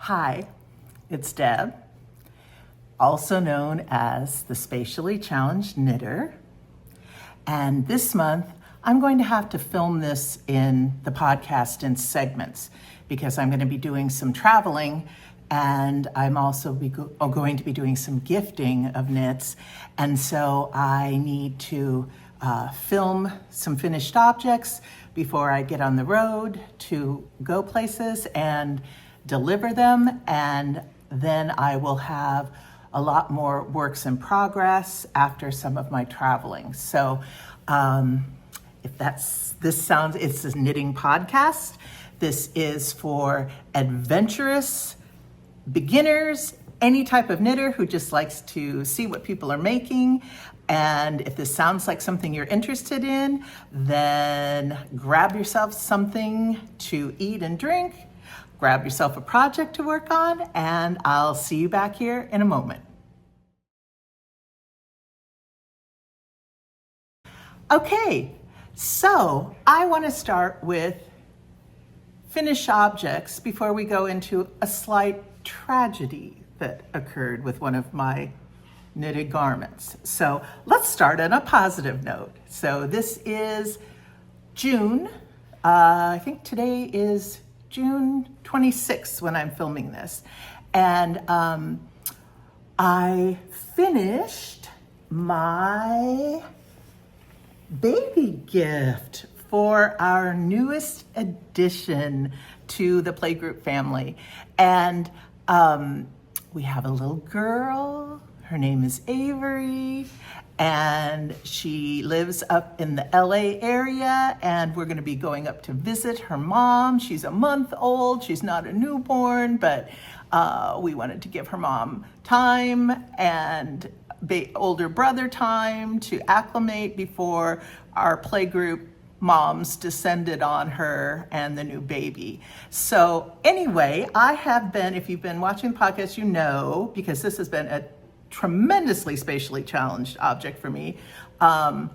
Hi, it's Deb, also known as the Spatially Challenged Knitter. And this month, I'm going to have to film this in the podcast in segments because I'm going to be doing some traveling and I'm also going to be doing some gifting of knits. And so I need to film some finished objects before I get on the road to go places and deliver them, and then I will have a lot more works in progress after some of my traveling. So it's a knitting podcast. This is for adventurous beginners, any type of knitter who just likes to see what people are making. And if this sounds like something you're interested in, then grab yourself something to eat and drink, grab yourself a project to work on, and I'll see you back here in a moment. Okay, so I want to start with finished objects before we go into a slight tragedy that occurred with one of my knitted garments. So let's start on a positive note. So this is June. I think today is June 26th when I'm filming this. And I finished my baby gift for our newest addition to the playgroup family. And we have a little girl. Her name is Avery, and she lives up in the LA area, and we're going to be going up to visit her mom. She's a month old. She's not a newborn, but we wanted to give her mom time and older brother time to acclimate before our playgroup moms descended on her and the new baby. So anyway, I have been, if you've been watching the podcast, you know, because this has been a tremendously spatially challenged object for me. I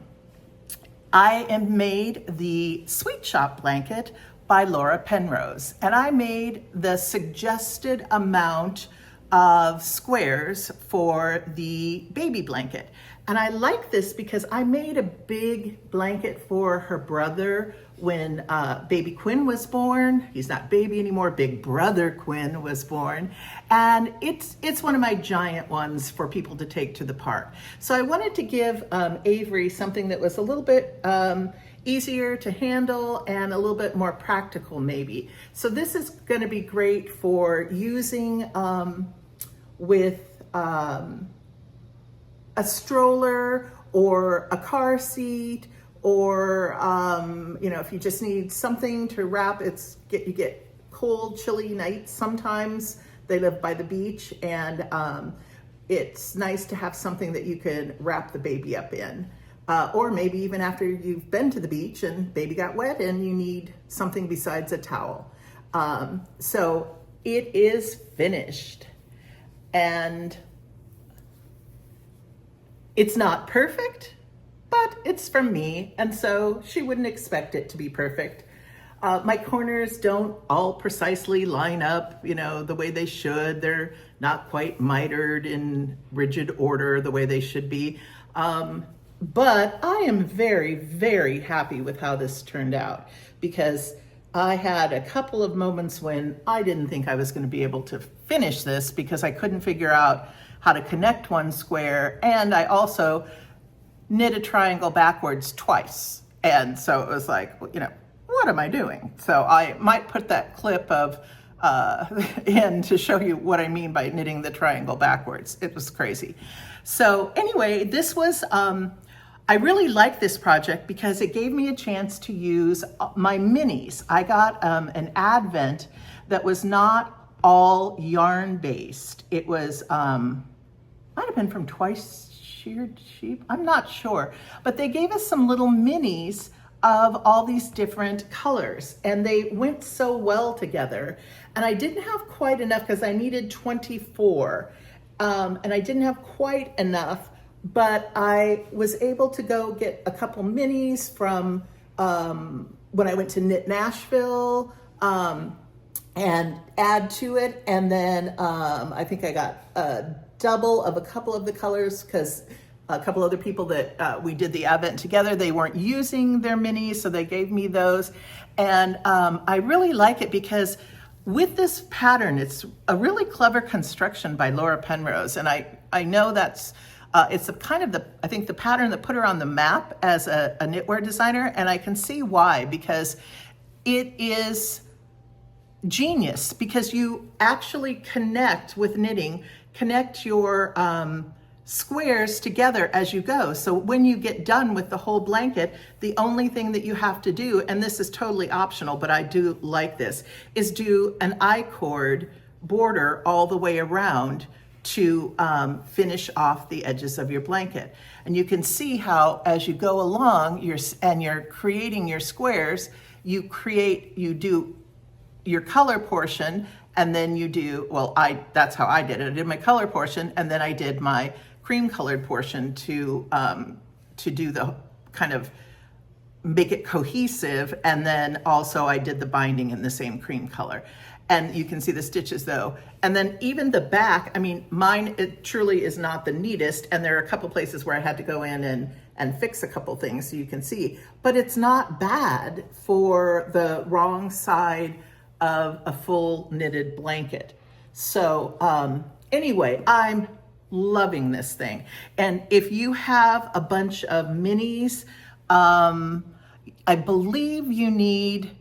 am made the Sweet Shop blanket by Penrose, and I made the suggested amount of squares for the baby blanket. And I like this because I made a big blanket for her brother when baby Quinn was born. He's not baby anymore, big brother Quinn was born. And it's one of my giant ones for people to take to the park. So I wanted to give Avery something that was a little bit easier to handle and a little bit more practical maybe. So this is gonna be great for using with a stroller or a car seat, or if you just need something to wrap. You get cold, chilly nights sometimes. They live by the beach, and it's nice to have something that you can wrap the baby up in. Or maybe even after you've been to the beach and baby got wet and you need something besides a towel. So it is finished. And it's not perfect, but it's from me, and so she wouldn't expect it to be perfect. My corners don't all precisely line up, the way they should. They're not quite mitered in rigid order the way they should be. But I am very, very happy with how this turned out, because I had a couple of moments when I didn't think I was going to be able to finish this because I couldn't figure out how to connect one square, and I also knit a triangle backwards twice. And so it was like, what am I doing? So I might put that clip of in to show you what I mean by knitting the triangle backwards. It was crazy. So anyway, this was, I really like this project because it gave me a chance to use my minis. I got an advent that was not all yarn based. It was, might have been from Twice Sheared Sheep, I'm not sure. But they gave us some little minis of all these different colors, and they went so well together. And I didn't have quite enough because I needed 24, and I didn't have quite enough, but I was able to go get a couple minis from when I went to Knit Nashville, and add to it. And then I think I got a double of a couple of the colors because a couple other people that we did the advent together, they weren't using their minis, so they gave me those. And I really like it because with this pattern, it's a really clever construction by Laura Penrose. And I know that's, it's a kind of I think the pattern that put her on the map as a knitwear designer. And I can see why, because it is genius, because you actually connect with knitting, connect your squares together as you go. So when you get done with the whole blanket, the only thing that you have to do, and this is totally optional, but I do like this, is do an I-cord border all the way around to finish off the edges of your blanket. And you can see how as you go along, you're creating your squares, you do your color portion, and then you do, well, that's how I did it. I did my color portion, and then I did my cream colored portion to do the kind of make it cohesive. And then also I did the binding in the same cream color. And you can see the stitches though. And then even the back, I mean, mine, it truly is not the neatest. And there are a couple places where I had to go in and fix a couple things so you can see, but it's not bad for the wrong side of a full knitted blanket. So anyway, I'm loving this thing. And if you have a bunch of minis, I believe you need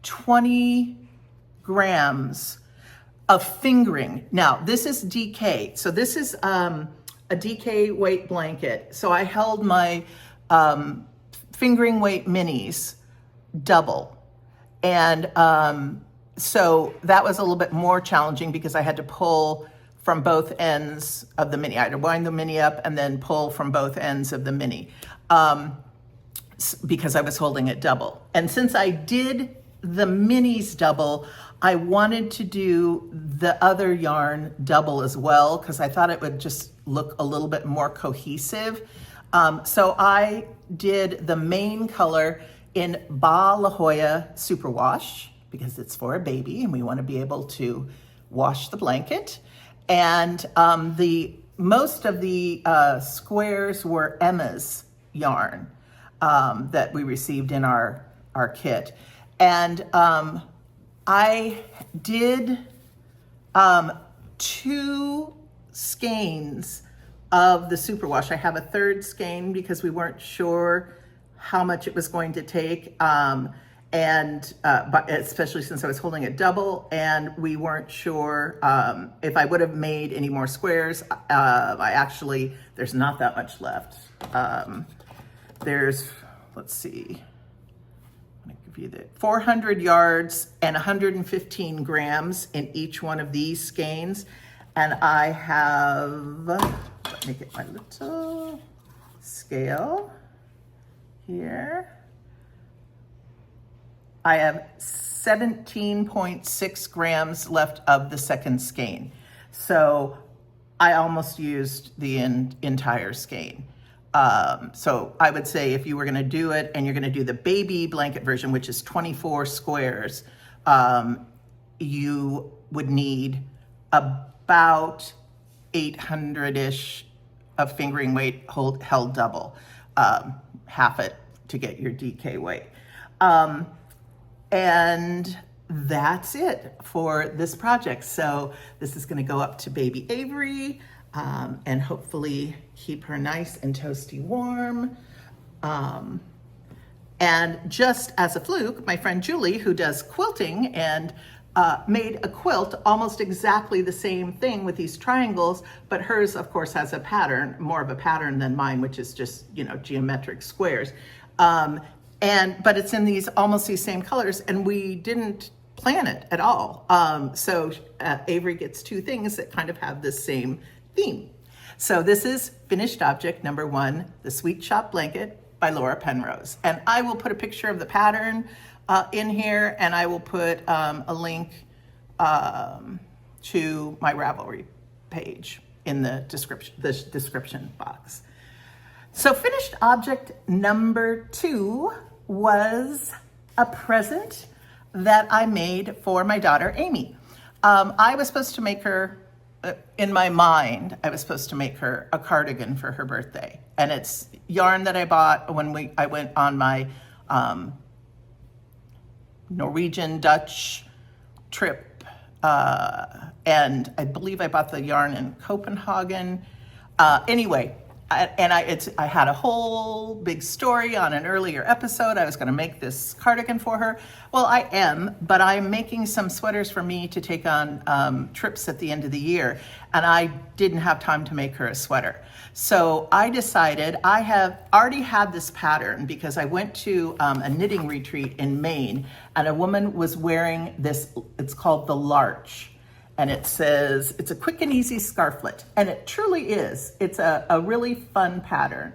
20 grams of fingering. Now, this is DK. So this is a DK weight blanket. So I held my fingering weight minis double. And so that was a little bit more challenging because I had to pull from both ends of the mini. I had to wind the mini up and then pull from both ends of the mini because I was holding it double. And since I did the minis double, I wanted to do the other yarn double as well because I thought it would just look a little bit more cohesive. So I did the main color in Ba La Jolla Superwash because it's for a baby and we want to be able to wash the blanket. And most of the squares were Emma's yarn that we received in our kit. And I did 2 skeins of the superwash. I have a third skein because we weren't sure how much it was going to take. But especially since I was holding it double and we weren't sure if I would have made any more squares. There's not that much left. Let's see, I'm gonna give you the 400 yards and 115 grams in each one of these skeins. And I have, let me get my little scale here. I have 17.6 grams left of the second skein. So I almost used the entire skein. So I would say if you were gonna do it and you're gonna do the baby blanket version, which is 24 squares, you would need about 800-ish of fingering weight held double, half it to get your DK weight. And that's it for this project. So this is going to go up to baby Avery and hopefully keep her nice and toasty warm. And just as a fluke, my friend Julie, who does quilting and made a quilt almost exactly the same thing with these triangles, but hers of course has a pattern, more of a pattern than mine, which is just, geometric squares. But it's in almost these same colors, and we didn't plan it at all. So Avery gets 2 things that kind of have the same theme. So this is finished object number 1, the Sweet Shop Blanket by Laura Penrose. And I will put a picture of the pattern in here, and I will put a link to my Ravelry page in the description box. So finished object number 2 was a present that I made for my daughter, Amy. I was supposed to make her, in my mind, I was supposed to make her a cardigan for her birthday. And it's yarn that I bought when I went on my Norwegian Dutch trip. And I believe I bought the yarn in Copenhagen. Anyway, I had a whole big story on an earlier episode. I was going to make this cardigan for her. Well, I am, but I'm making some sweaters for me to take on trips at the end of the year, and I didn't have time to make her a sweater. So I decided, I have already had this pattern because I went to a knitting retreat in Maine, and a woman was wearing this, it's called the Larch. And it says, it's a quick and easy scarflet. And it truly is. It's a really fun pattern.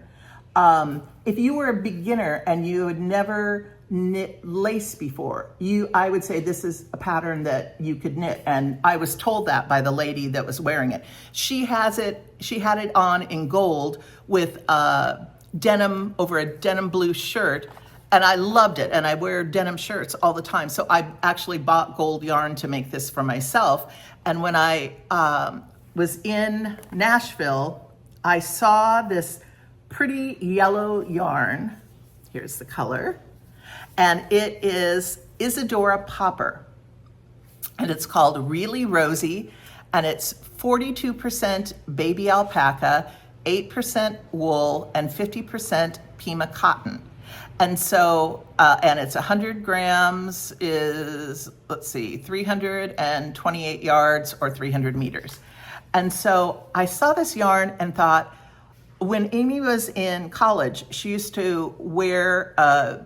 If you were a beginner and you had never knit lace before, I would say this is a pattern that you could knit. And I was told that by the lady that was wearing it. She had it on in gold with denim over a denim blue shirt. And I loved it, and I wear denim shirts all the time. So I actually bought gold yarn to make this for myself. And when I was in Nashville, I saw this pretty yellow yarn. Here's the color. And it is Isadora Popper. And it's called Really Rosy, and it's 42% baby alpaca, 8% wool, and 50% Pima cotton. And so, and it's 100 grams is, let's see, 328 yards or 300 meters. And so I saw this yarn and thought, when Amy was in college, she used to wear a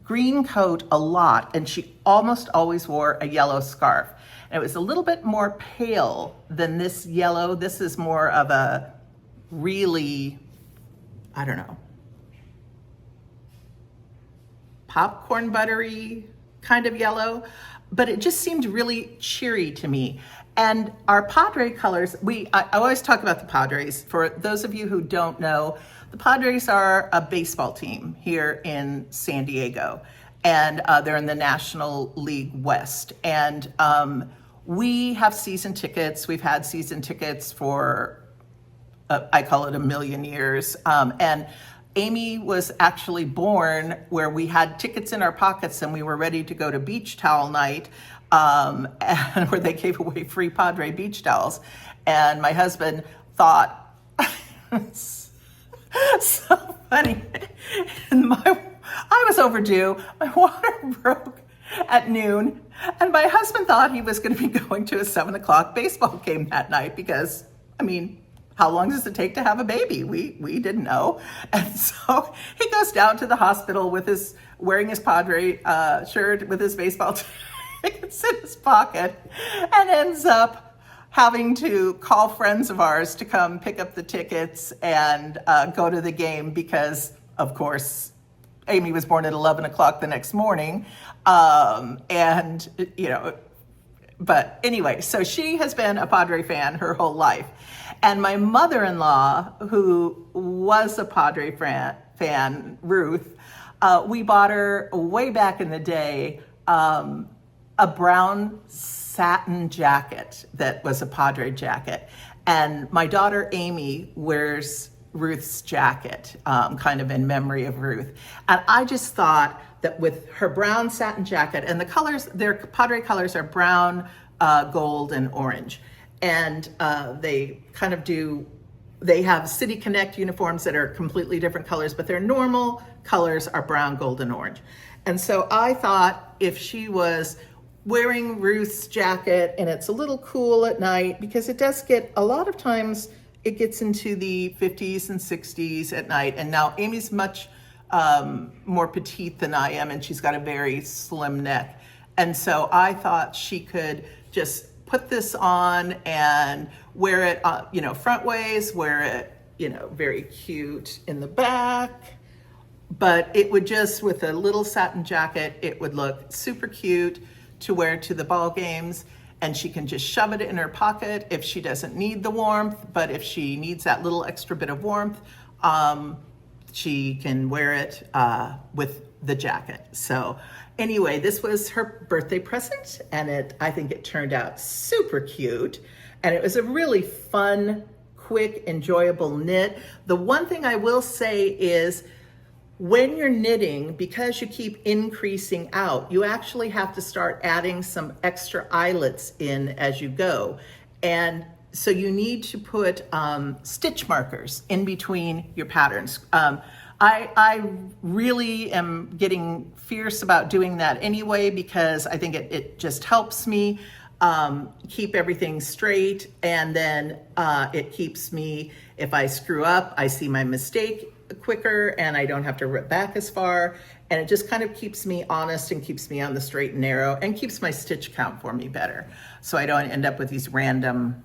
green coat a lot, and she almost always wore a yellow scarf. And it was a little bit more pale than this yellow. This is more of a really, I don't know, popcorn buttery kind of yellow, but it just seemed really cheery to me. And our Padre colors, I always talk about the Padres. For those of you who don't know, the Padres are a baseball team here in San Diego, and they're in the National League West. And we have season tickets. We've had season tickets for, I call it a million years. And Amy was actually born where we had tickets in our pockets and we were ready to go to beach towel night, and where they gave away free Padre beach towels. And my husband thought, so funny. And I was overdue. My water broke at noon, and my husband thought he was going to be going to a 7:00 baseball game that night because, I mean, how long does it take to have a baby? We didn't know. And so he goes down to the hospital wearing his Padre shirt with his baseball tickets in his pocket, and ends up having to call friends of ours to come pick up the tickets and go to the game because, of course, Amy was born at 11:00 the next morning. And, you know, but anyway, so she has been a Padre fan her whole life. And my mother-in-law, who was a Padre fan, Ruth, we bought her way back in the day a brown satin jacket that was a Padre jacket. And my daughter Amy wears Ruth's jacket, kind of in memory of Ruth. And I just thought that with her brown satin jacket, and the colors, their Padre colors are brown, gold, and orange. And they kind of they have City Connect uniforms that are completely different colors, but their normal colors are brown, gold, and orange. And so I thought if she was wearing Ruth's jacket, and it's a little cool at night, because it does get, a lot of times it gets into the 50s and 60s at night. And now Amy's much more petite than I am, and she's got a very slim neck. And so I thought she could just put this on and wear it, front ways, wear it, very cute in the back. But it would just, with a little satin jacket, it would look super cute to wear to the ball games. And she can just shove it in her pocket if she doesn't need the warmth. But if she needs that little extra bit of warmth, she can wear it with the jacket. So anyway, this was her birthday present, and I think it turned out super cute. And it was a really fun, quick, enjoyable knit. The one thing I will say is when you're knitting, because you keep increasing out, you actually have to start adding some extra eyelets in as you go. And so you need to put stitch markers in between your patterns. I really am getting fierce about doing that anyway, because I think it just helps me keep everything straight. And then it keeps me, if I screw up, I see my mistake quicker and I don't have to rip back as far. And it just kind of keeps me honest and keeps me on the straight and narrow and keeps my stitch count for me better. So I don't end up with these random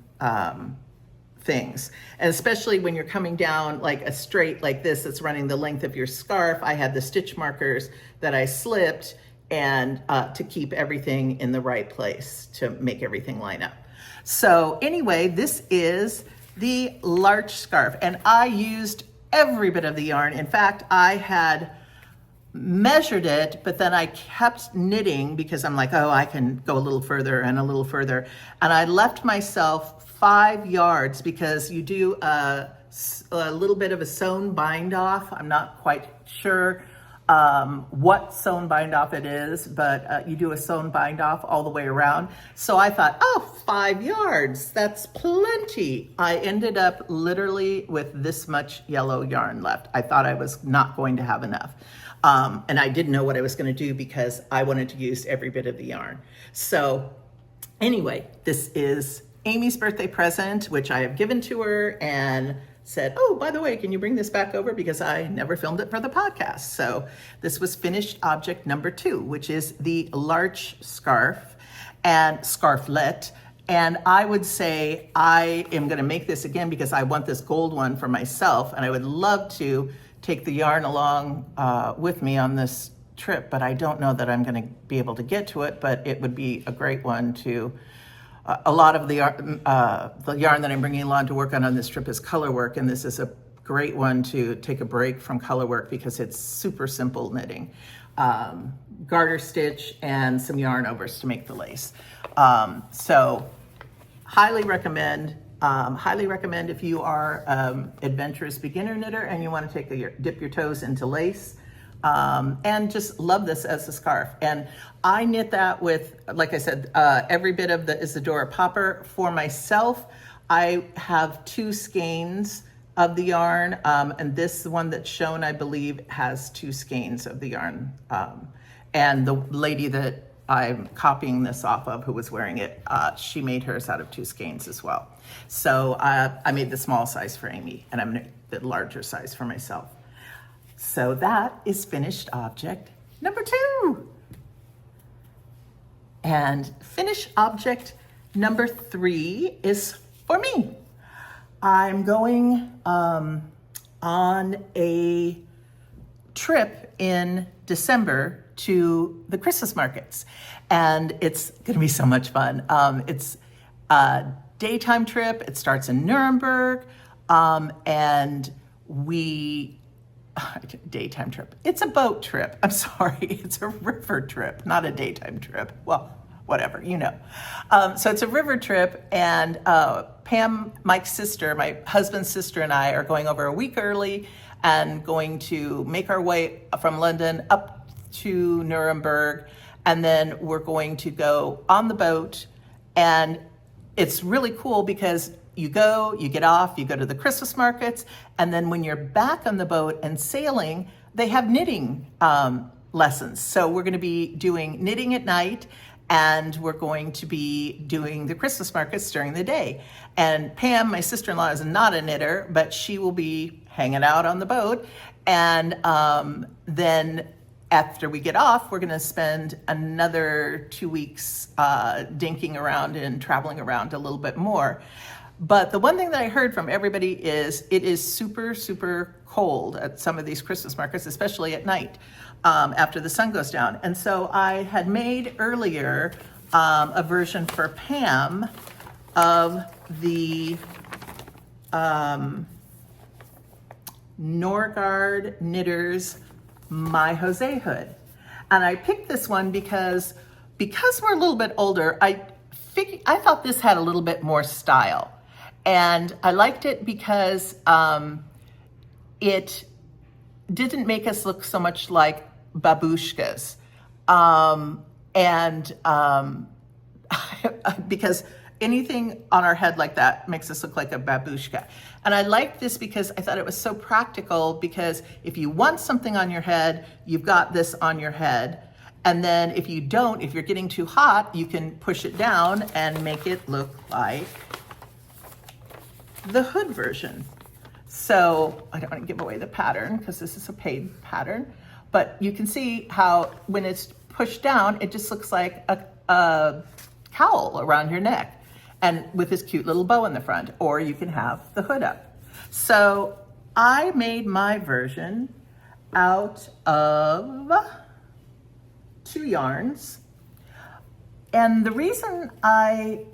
things. And especially when you're coming down like a straight like this that's running the length of your scarf, I had the stitch markers that I slipped and to keep everything in the right place to make everything line up. So anyway, this is the Larch scarf, and I used every bit of the yarn. In fact, I had measured it, but then I kept knitting because I'm like, oh, I can go a little further and a little further. And I left myself 5 yards because you do a little bit of a sewn bind off. I'm not quite sure what sewn bind off it is, but you do a sewn bind off all the way around. So I thought, oh, 5 yards, that's plenty. I ended up literally with this much yellow yarn left. I thought I was not going to have enough. And I didn't know what I was going to do because I wanted to use every bit of the yarn. So anyway, this is Amy's birthday present, which I have given to her and said, oh, by the way, can you bring this back over? Because I never filmed it for the podcast. So this was finished object number 2, which is the Larch scarf and Scarflet. And I would say I am going to make this again because I want this gold one for myself. And I would love to take the yarn along with me on this trip, but I don't know that I'm going to be able to get to it, but it would be a great one to, a lot of the yarn that I'm bringing along to work on this trip is color work, and this is a great one to take a break from color work because it's super simple knitting. Garter stitch and some yarn overs to make the lace. So highly recommend. Highly recommend if you are adventurous beginner knitter and you want to dip your toes into lace, and just love this as a scarf. And I knit that with, like I said, every bit of the Isadora popper. For myself, I have 2 skeins of the yarn, and this one that's shown, I believe, has 2 skeins of the yarn. And the lady that I'm copying this off of, who was wearing it, she made hers out of 2 skeins as well. So I made the small size for Amy, and I'm gonna the larger size for myself. So that is finished object number 2. And finished object number 3 is for me. I'm going on a trip in December to the Christmas markets, and it's gonna be so much fun. It's a daytime trip. It starts in Nuremberg, and daytime trip. It's a boat trip. I'm sorry, it's a river trip, not a daytime trip. Well, whatever, you know. So it's a river trip, and Pam, Mike's sister, my husband's sister, and I are going over a week early and going to make our way from London up to Nuremberg, and then we're going to go on the boat. And it's really cool because you go, you get off, you go to the Christmas markets, and then when you're back on the boat and sailing, they have knitting lessons. So we're gonna be doing knitting at night, and we're going to be doing the Christmas markets during the day. And Pam, my sister-in-law, is not a knitter, but she will be hanging out on the boat. And then after we get off, we're gonna spend another 2 weeks dinking around and traveling around a little bit more. But the one thing that I heard from everybody is it is super, super cold at some of these Christmas markets, especially at night after the sun goes down. And so I had made earlier a version for Pam of the Norgard Knitters My Jose hood. And I picked this one because we're a little bit older, I thought this had a little bit more style. And I liked it because it didn't make us look so much like babushkas. Because anything on our head like that makes us look like a babushka. And I liked this because I thought it was so practical, because if you want something on your head, you've got this on your head. And then if you don't, if you're getting too hot, you can push it down and make it look like the hood version. So I don't want to give away the pattern because this is a paid pattern, but you can see how when it's pushed down, it just looks like a cowl around your neck, and with this cute little bow in the front, or you can have the hood up. So I made my version out of 2 yarns. And the reason I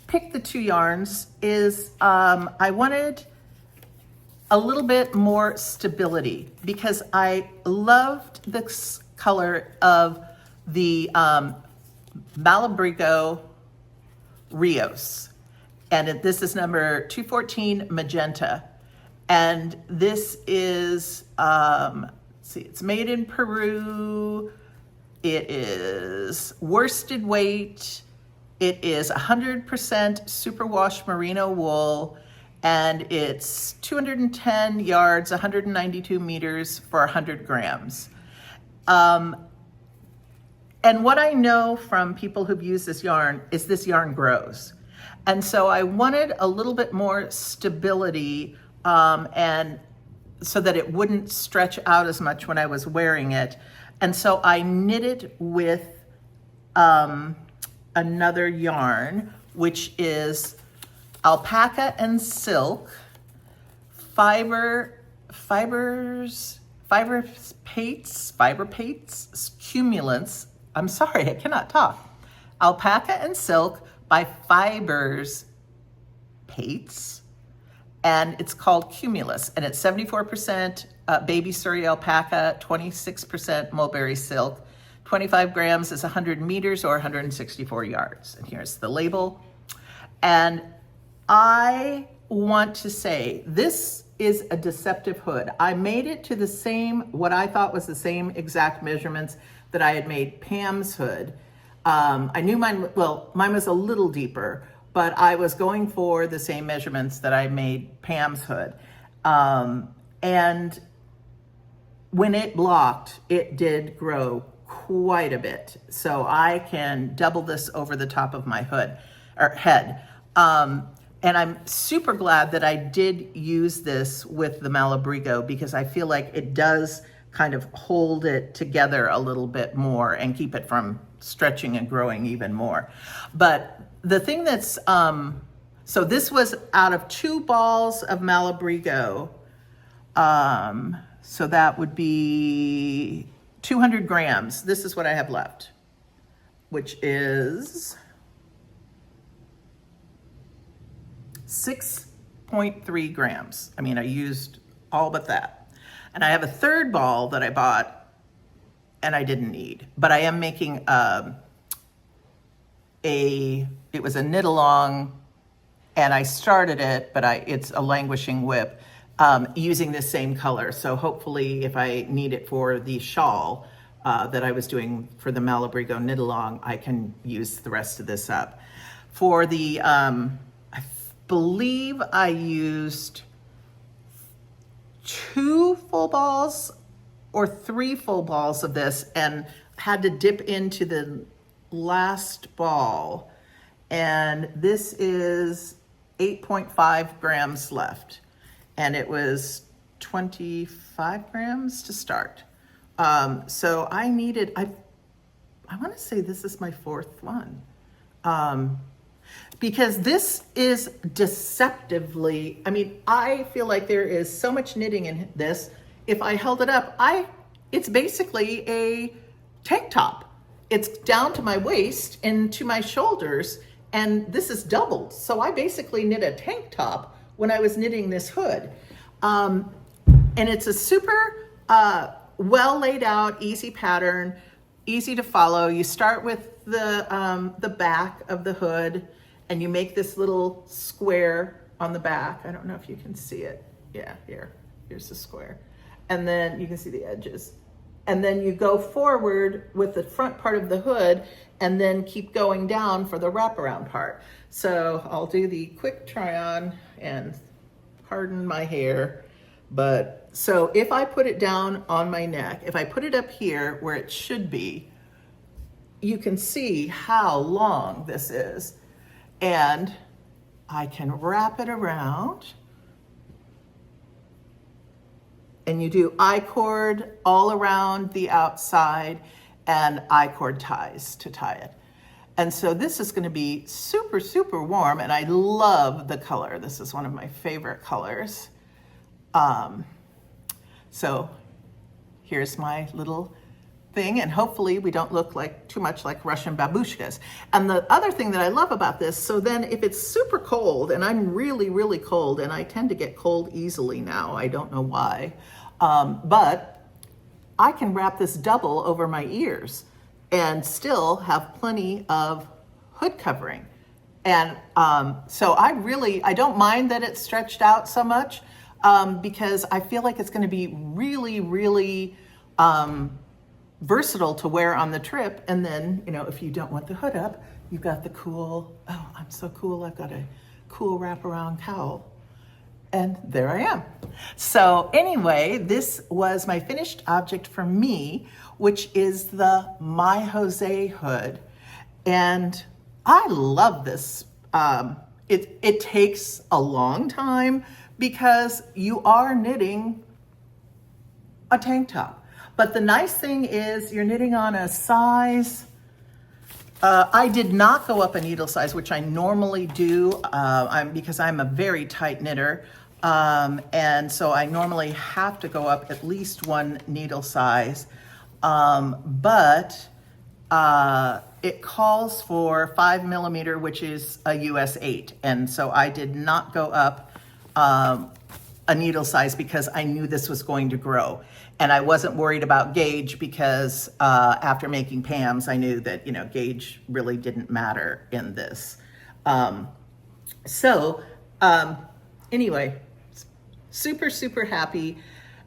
picked the 2 yarns is I wanted a little bit more stability, because I loved the color of the Malabrigo Rios, and this is number 214 magenta, and this is see, it's made in Peru. It is worsted weight. It is 100% superwash merino wool, and it's 210 yards, 192 meters for 100 grams. And what I know from people who've used this yarn is this yarn grows. And so I wanted a little bit more stability, and so that it wouldn't stretch out as much when I was wearing it. And so I knitted with another yarn, which is alpaca and silk, fiber pates, cumulants. I'm sorry, I cannot talk. Alpaca and silk by Fibers Pates, and it's called Cumulus, and it's 74% baby Surrey alpaca, 26% mulberry silk, 25 grams is 100 meters or 164 yards. And here's the label. And I want to say this is a deceptive hood. I made it to the same, what I thought was the same exact measurements that I had made Pam's hood. I knew mine was a little deeper, but I was going for the same measurements that I made Pam's hood. And when it blocked, it did grow quite a bit. So I can double this over the top of my hood or head. And I'm super glad that I did use this with the Malabrigo, because I feel like it does kind of hold it together a little bit more and keep it from stretching and growing even more. But the thing that's, so this was out of 2 balls of Malabrigo. So that would be 200 grams. This is what I have left, which is 6.3 grams. I mean, I used all but that. And I have a 3rd ball that I bought and I didn't need, but I am making it was a knit along, and I started it, but it's a languishing whip using this same color. So hopefully if I need it for the shawl that I was doing for the Malabrigo knit along, I can use the rest of this up. For the, I believe I used 2 full balls or 3 full balls of this, and had to dip into the last ball. And this is 8.5 grams left. And it was 25 grams to start. So I needed, I want to say this is my 4th one. Because this is deceptively, I mean, I feel like there is so much knitting in this. If I held it up, it's basically a tank top. It's down to my waist and to my shoulders, and this is doubled. So I basically knit a tank top when I was knitting this hood. And it's a super well laid out, easy pattern, easy to follow. You start with the back of the hood and you make this little square on the back. I don't know if you can see it. Yeah, here's the square. And then you can see the edges. And then you go forward with the front part of the hood and then keep going down for the wraparound part. So I'll do the quick try on, and pardon my hair, but so if I put it down on my neck, if I put it up here where it should be, you can see how long this is. And I can wrap it around, and you do I-cord all around the outside and I-cord ties to tie it. And so this is going to be super, super warm, and I love the color. This is one of my favorite colors. So here's my little thing, and hopefully we don't look like too much like Russian babushkas. And the other thing that I love about this, so then if it's super cold, and I'm really, really cold, and I tend to get cold easily now, I don't know why, but I can wrap this double over my ears and still have plenty of hood covering. And so I don't mind that it's stretched out so much, because I feel like it's gonna be really, really versatile to wear on the trip. And then, you know, if you don't want the hood up, you've got the cool, oh, I'm so cool, I've got a cool wraparound cowl. And there I am. So anyway, this was my finished object for me, which is the My Jose hood. And I love this. It takes a long time because you are knitting a tank top. But the nice thing is you're knitting on a size. I did not go up a needle size, which I normally do because I'm a very tight knitter. And so I normally have to go up at least one needle size. But it calls for 5 millimeter, which is a US 8. And so I did not go up a needle size because I knew this was going to grow. And I wasn't worried about gauge because after making Pam's, I knew that, you know, gauge really didn't matter in this. Anyway, super, super happy.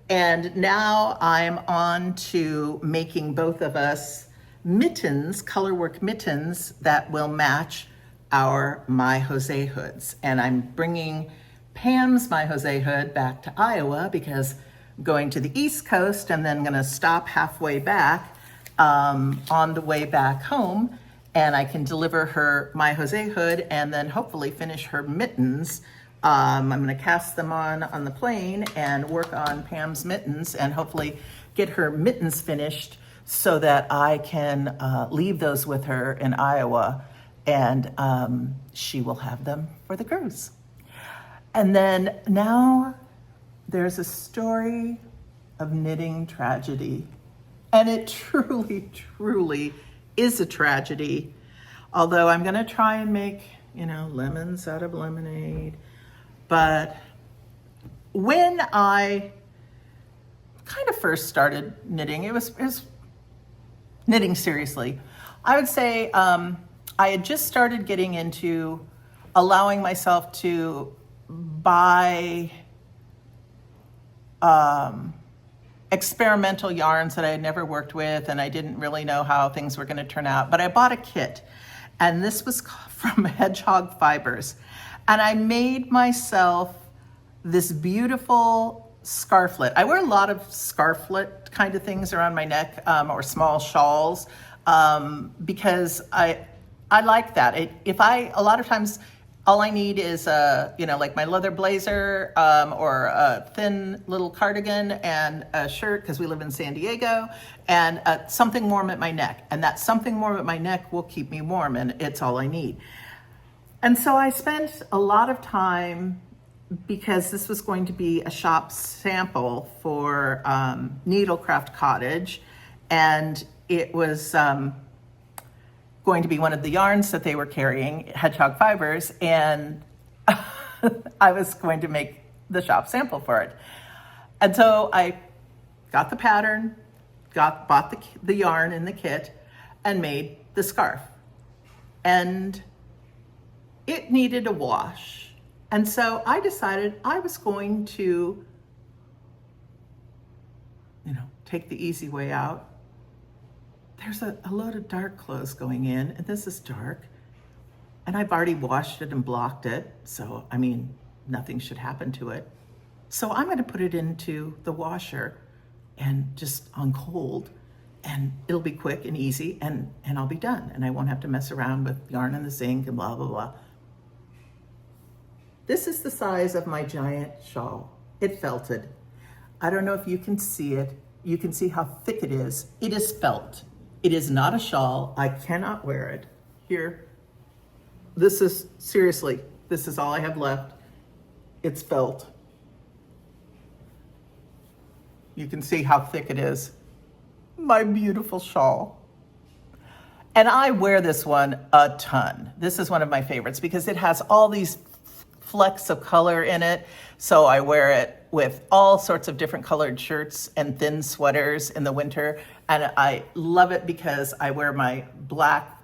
And now I'm on to making both of us mittens, colorwork mittens that will match our My Jose hoods. And I'm bringing Pam's My Jose hood back to Iowa because I'm going to the East Coast and then gonna stop halfway back on the way back home, and I can deliver her My Jose hood and then hopefully finish her mittens. I'm gonna cast them on the plane and work on Pam's mittens and hopefully get her mittens finished so that I can leave those with her in Iowa, and she will have them for the cruise. And then now there's a story of knitting tragedy. And it truly, truly is a tragedy. Although I'm gonna try and make, you know, lemons out of lemonade. But when I kind of first started knitting, it was knitting seriously. I would say I had just started getting into allowing myself to buy experimental yarns that I had never worked with, and I didn't really know how things were going to turn out. But I bought a kit, and this was from Hedgehog Fibers. And I made myself this beautiful scarflet. I wear a lot of scarflet kind of things around my neck, or small shawls, because I like that. A lot of times, all I need is like my leather blazer, or a thin little cardigan and a shirt because we live in San Diego, and something warm at my neck. And that something warm at my neck will keep me warm, and it's all I need. And so I spent a lot of time, because this was going to be a shop sample for Needlecraft Cottage, and it was going to be one of the yarns that they were carrying, Hedgehog Fibers, and I was going to make the shop sample for it. And so I got the pattern, bought the yarn in the kit and made the scarf. And it needed a wash. And so I decided I was going to, take the easy way out. There's a load of dark clothes going in, and this is dark. And I've already washed it and blocked it. So, nothing should happen to it. So I'm going to put it into the washer and just on cold, and it'll be quick and easy, and I'll be done. And I won't have to mess around with yarn in the sink and blah, blah, blah. This is the size of my giant shawl. It felted. I don't know if you can see it. You can see how thick it is. It is felt. It is not a shawl. I cannot wear it. Here, this is all I have left. It's felt. You can see how thick it is. My beautiful shawl. And I wear this one a ton. This is one of my favorites because it has all these flecks of color in it. So I wear it with all sorts of different colored shirts and thin sweaters in the winter. And I love it because I wear my black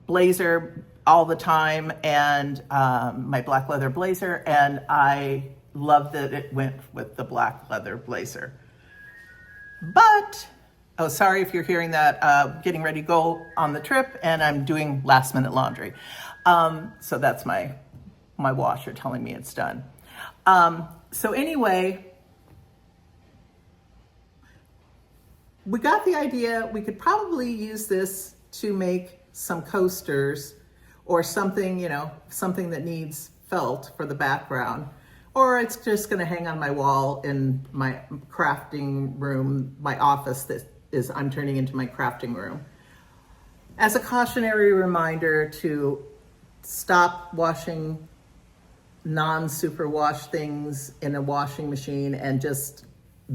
blazer all the time, and my black leather blazer, and I love that it went with the black leather blazer. But, sorry if you're hearing that, getting ready to go on the trip, and I'm doing last minute laundry. So that's my washer telling me it's done. So anyway, we got the idea we could probably use this to make some coasters or something, something that needs felt for the background. Or it's just gonna hang on my wall in my crafting room, my office I'm turning into my crafting room. As a cautionary reminder to stop washing non-superwash things in a washing machine and just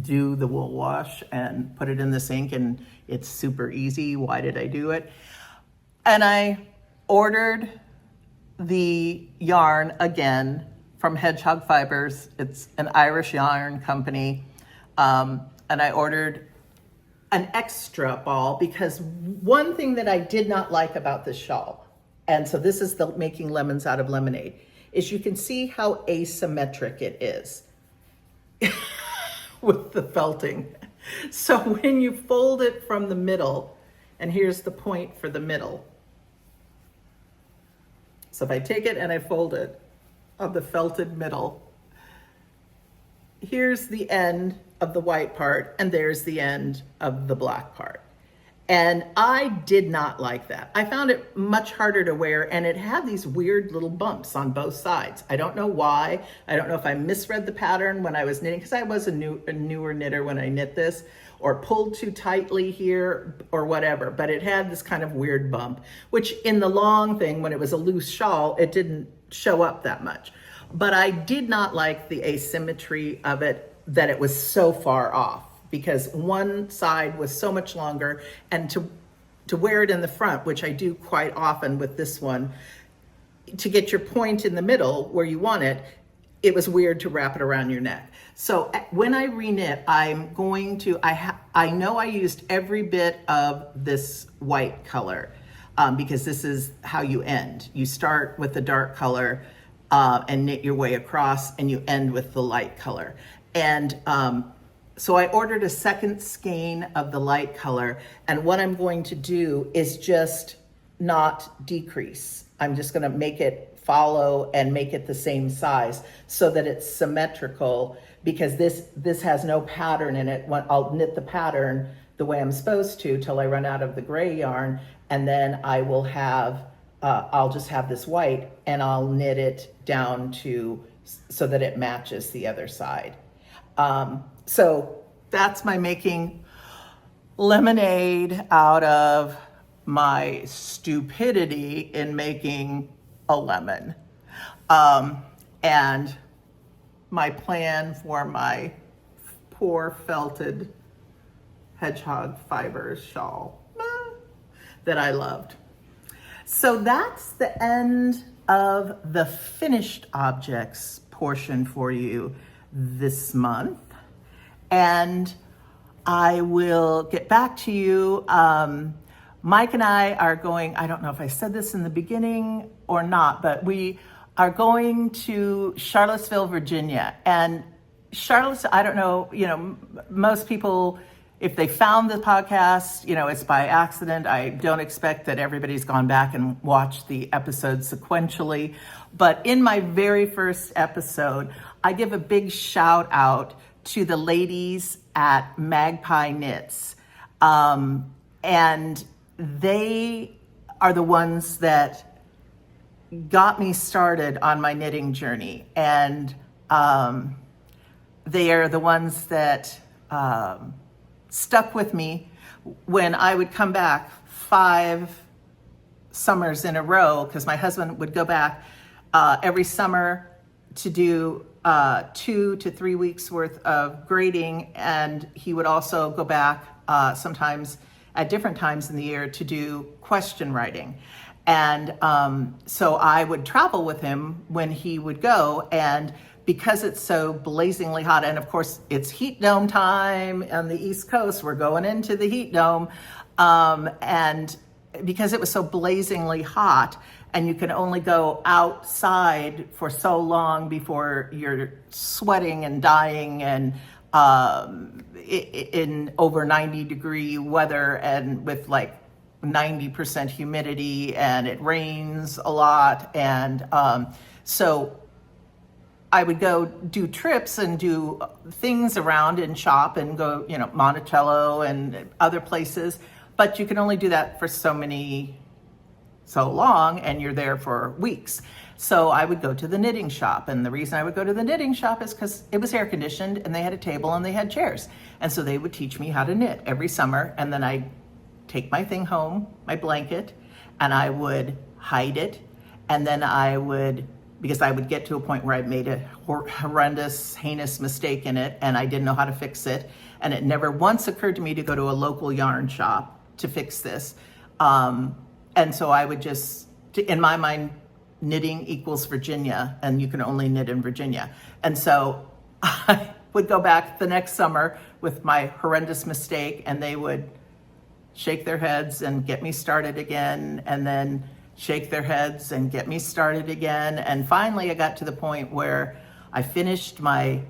do the wool wash and put it in the sink, and it's super easy. Why did I do it? And I ordered the yarn again from Hedgehog Fibers. It's an Irish yarn company. And I ordered an extra ball because one thing that I did not like about this shawl, and so this is the making lemons out of lemonade, is you can see how asymmetric it is with the felting. So when you fold it from the middle, and here's the point for the middle. So if I take it and I fold it of the felted middle, here's the end of the white part, and there's the end of the black part. And I did not like that. I found it much harder to wear, and it had these weird little bumps on both sides. I don't know why. I don't know if I misread the pattern when I was knitting, because I was a newer knitter when I knit this, or pulled too tightly here or whatever, but it had this kind of weird bump, which in the long thing, when it was a loose shawl, it didn't show up that much. But I did not like the asymmetry of it, that it was so far off, because one side was so much longer, and to wear it in the front, which I do quite often with this one, to get your point in the middle where you want it, it was weird to wrap it around your neck. So when I reknit, I'm going to, I know I used every bit of this white color because this is how you end. You start with the dark color and knit your way across, and you end with the light color. And so I ordered a second skein of the light color, and what I'm going to do is just not decrease. I'm just gonna make it follow and make it the same size so that it's symmetrical, because this has no pattern in it. I'll knit the pattern the way I'm supposed to till I run out of the gray yarn, and then I will have, I'll just have this white, and I'll knit it down to, so that it matches the other side. So that's my making lemonade out of my stupidity in making a lemon. And my plan for my poor felted Hedgehog Fibers shawl that I loved. So that's the end of the finished objects portion for you this month. And I will get back to you. Mike and I are going, I don't know if I said this in the beginning or not, but we are going to Charlottesville, Virginia. And Charlottesville, I don't know, most people, if they found the podcast, it's by accident. I don't expect that everybody's gone back and watched the episodes sequentially. But in my very first episode, I give a big shout out to the ladies at Magpie Knits. And they are the ones that got me started on my knitting journey. And they are the ones that stuck with me when I would come back 5 summers in a row, because my husband would go back every summer to do 2 to 3 weeks worth of grading, and he would also go back sometimes at different times in the year to do question writing. And so I would travel with him when he would go, and because it's so blazingly hot, and of course it's heat dome time on the East Coast, we're going into the heat dome, and because it was so blazingly hot, and you can only go outside for so long before you're sweating and dying and in over 90-degree weather and with like 90% humidity, and it rains a lot. And so I would go do trips and do things around and shop and go, Monticello and other places, but you can only do that for so long, and you're there for weeks. So I would go to the knitting shop, and the reason I would go to the knitting shop is because it was air conditioned and they had a table and they had chairs. And so they would teach me how to knit every summer, and then I'd take my thing home, my blanket, and I would hide it, and then because I would get to a point where I'd made a horrendous, heinous mistake in it, and I didn't know how to fix it, and it never once occurred to me to go to a local yarn shop to fix this. And so I would in my mind, knitting equals Virginia, and you can only knit in Virginia. And so I would go back the next summer with my horrendous mistake, and they would shake their heads and get me started again, and then shake their heads and get me started again. And finally I got to the point where I finished my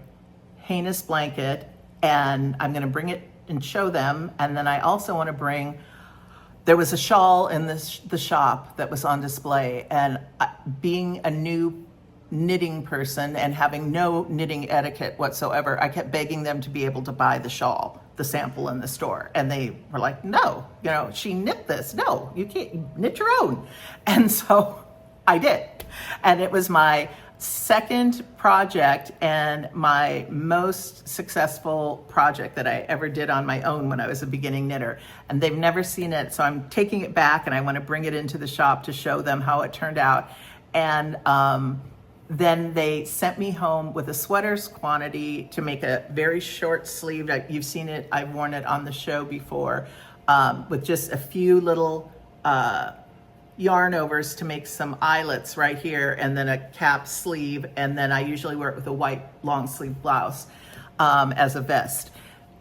heinous blanket, and I'm going to bring it and show them. And then I also want to there was a shawl in the shop that was on display, and being a new knitting person and having no knitting etiquette whatsoever, I kept begging them to be able to buy the shawl, the sample in the store. And they were like, no, she knit this. No, you can't, knit your own. And so I did. And it was my second project and my most successful project that I ever did on my own when I was a beginning knitter. And they've never seen it, so I'm taking it back, and I want to bring it into the shop to show them how it turned out. And then they sent me home with a sweater's quantity to make a very short sleeve. You've seen it, I've worn it on the show before, with just a few little yarn overs to make some eyelets right here, and then a cap sleeve, and then I usually wear it with a white long sleeve blouse as a vest.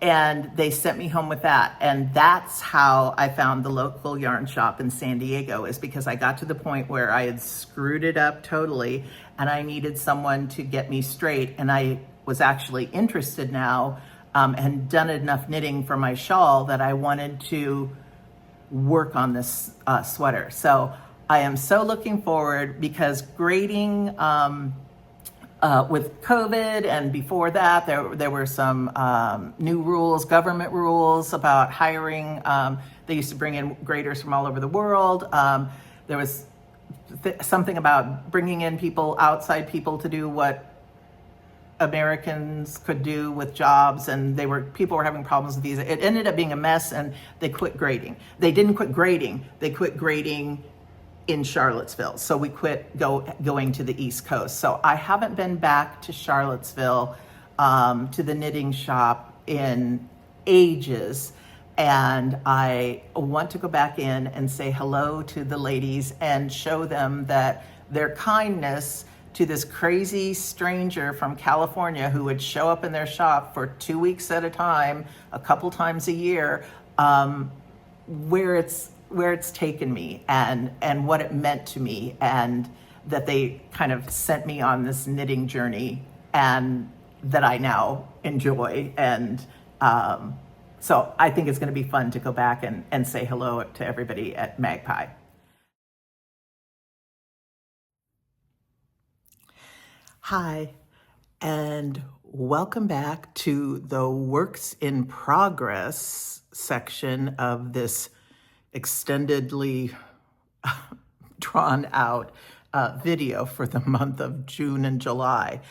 And they sent me home with that, and that's how I found the local yarn shop in San Diego, is because I got to the point where I had screwed it up totally, and I needed someone to get me straight. And I was actually interested now, and done enough knitting for my shawl that I wanted to work on this sweater. So I am so looking forward, because grading with COVID and before that, there were some new rules, government rules about hiring. They used to bring in graders from all over the world. There was something about bringing in outside people to do what Americans could do with jobs, and people were having problems with these. It ended up being a mess, and they quit grading. They didn't quit grading. They quit grading in Charlottesville. So we quit going to the East Coast. So I haven't been back to Charlottesville, to the knitting shop in ages. And I want to go back in and say hello to the ladies and show them that their kindness to this crazy stranger from California who would show up in their shop for 2 weeks at a time, a couple times a year, where it's taken me and what it meant to me, and that they kind of sent me on this knitting journey, and that I now enjoy. And so I think it's going to be fun to go back and say hello to everybody at Magpie. Hi, and welcome back to the Works in Progress section of this extendedly drawn out video for the month of June and July.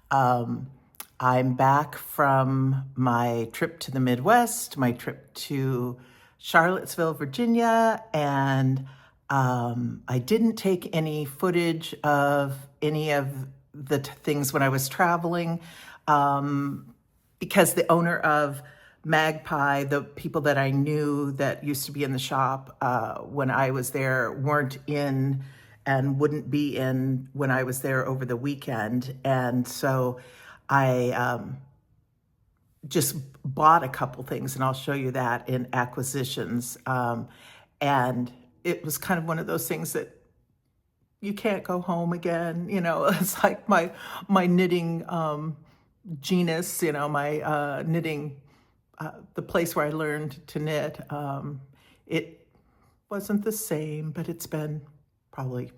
I'm back from my trip to the Midwest, my trip to Charlottesville, Virginia, and I didn't take any footage of any of the things when I was traveling, because the owner of Magpie, the people that I knew that used to be in the shop when I was there, weren't in and wouldn't be in when I was there over the weekend. And so I just bought a couple things, and I'll show you that in acquisitions. And it was kind of one of those things that you can't go home again. You know, it's like my knitting genus, you know, my knitting, the place where I learned to knit. It wasn't the same, but it's been probably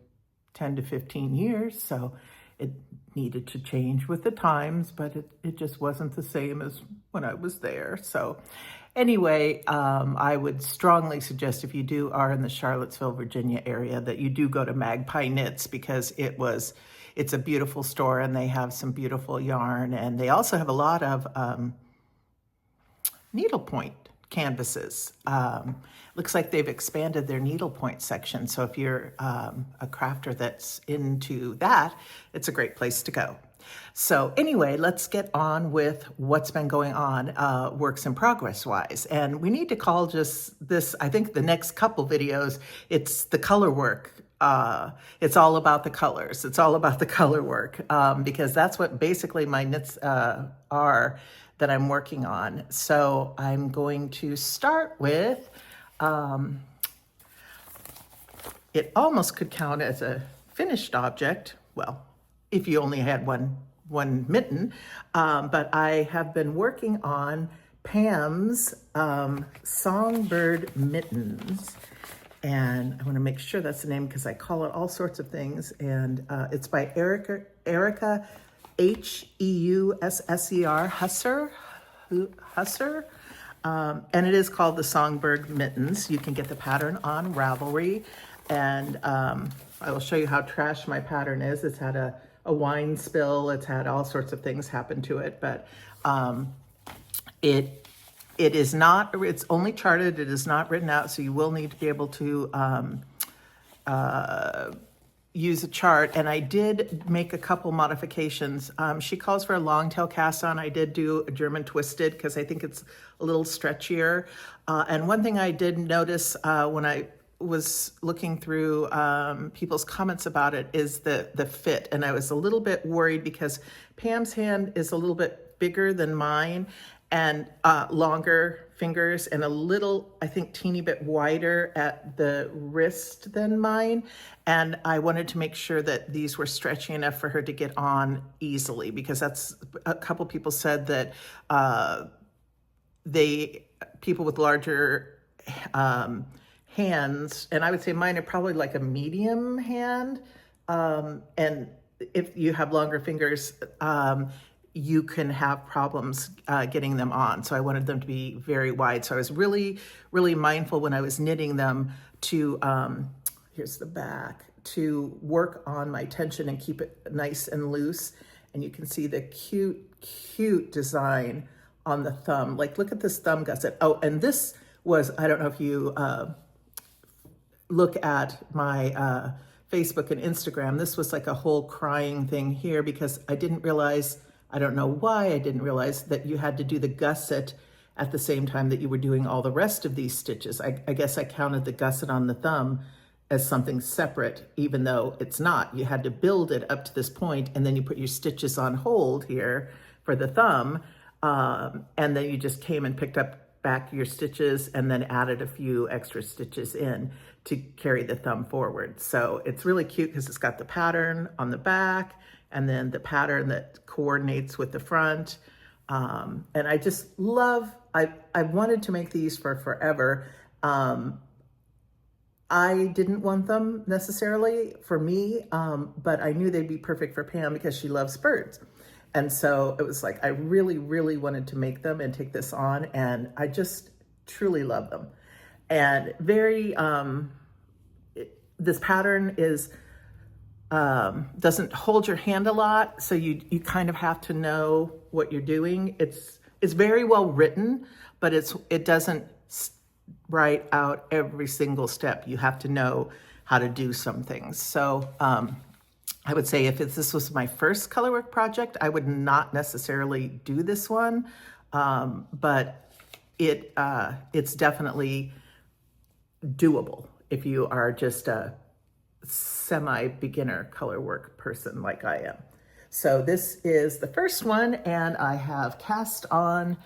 10 to 15 years. So it needed to change with the times, but it just wasn't the same as when I was there. So anyway, I would strongly suggest, if you are in the Charlottesville, Virginia area, that you do go to Magpie Knits, because it's a beautiful store, and they have some beautiful yarn, and they also have a lot of needlepoint canvases. Looks like they've expanded their needlepoint section. So if you're a crafter that's into that, it's a great place to go. So anyway, let's get on with what's been going on works in progress wise. And we need to call just this, I think the next couple videos, it's the color work. It's all about the colors. It's all about the color work, because that's what basically my knits are that I'm working on. So I'm going to start with, it almost could count as a finished object. Well, if you only had one mitten, but I have been working on Pam's Songbird Mittens. And I want to make sure that's the name, because I call it all sorts of things. And it's by Erica Heusser, and it is called the Songbird Mittens. You can get the pattern on Ravelry, and I will show you how trash my pattern is. It's had a wine spill. It's had all sorts of things happen to it, but it is not, it's only charted, it is not written out, so you will need to be able to use a chart. And I did make a couple modifications. She calls for a long tail cast on. I did do a German twisted, because I think it's a little stretchier. And one thing I did notice when I was looking through people's comments about it is the fit. And I was a little bit worried, because Pam's hand is a little bit bigger than mine, and longer fingers, and a little, I think, teeny bit wider at the wrist than mine. And I wanted to make sure that these were stretchy enough for her to get on easily, because that's, a couple people said that people with larger hands, and I would say mine are probably like a medium hand, and if you have longer fingers, you can have problems getting them on. So I wanted them to be very wide. So I was really, really mindful when I was knitting them to, here's the back, to work on my tension and keep it nice and loose. And you can see the cute, cute design on the thumb. Like, look at this thumb gusset. Oh, and this was, I don't know if you look at my Facebook and Instagram, this was like a whole crying thing here, because I didn't realize, I don't know why I didn't realize that you had to do the gusset at the same time that you were doing all the rest of these stitches. I guess I counted the gusset on the thumb as something separate, even though it's not. You had to build it up to this point, and then you put your stitches on hold here for the thumb, and then you just came and picked up back your stitches and then added a few extra stitches in to carry the thumb forward. So it's really cute because it's got the pattern on the back and then the pattern that coordinates with the front. And I just love, I wanted to make these for forever. I didn't want them necessarily for me, but I knew they'd be perfect for Pam because she loves birds. And so it was like, I really, really wanted to make them and take this on, and I just truly love them. And very, this pattern is, doesn't hold your hand a lot, so you kind of have to know what you're doing. It's very well written, but it doesn't write out every single step. You have to know how to do some things. So I would say if this was my first colorwork project, I would not necessarily do this one, but it's definitely doable if you are just a semi-beginner colorwork person like I am. So this is the first one, and I have cast on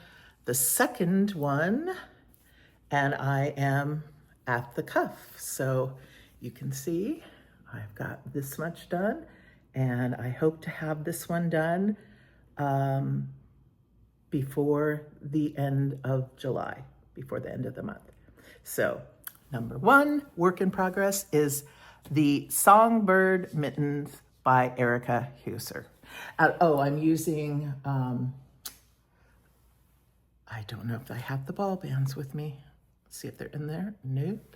the second one, and I am at the cuff. So you can see I've got this much done, and I hope to have this one done before the end of July, before the end of the month. So number one work in progress is the Songbird Mittens by Erica Huser. I'm using, I don't know if I have the ball bands with me. Let's see if they're in there. Nope.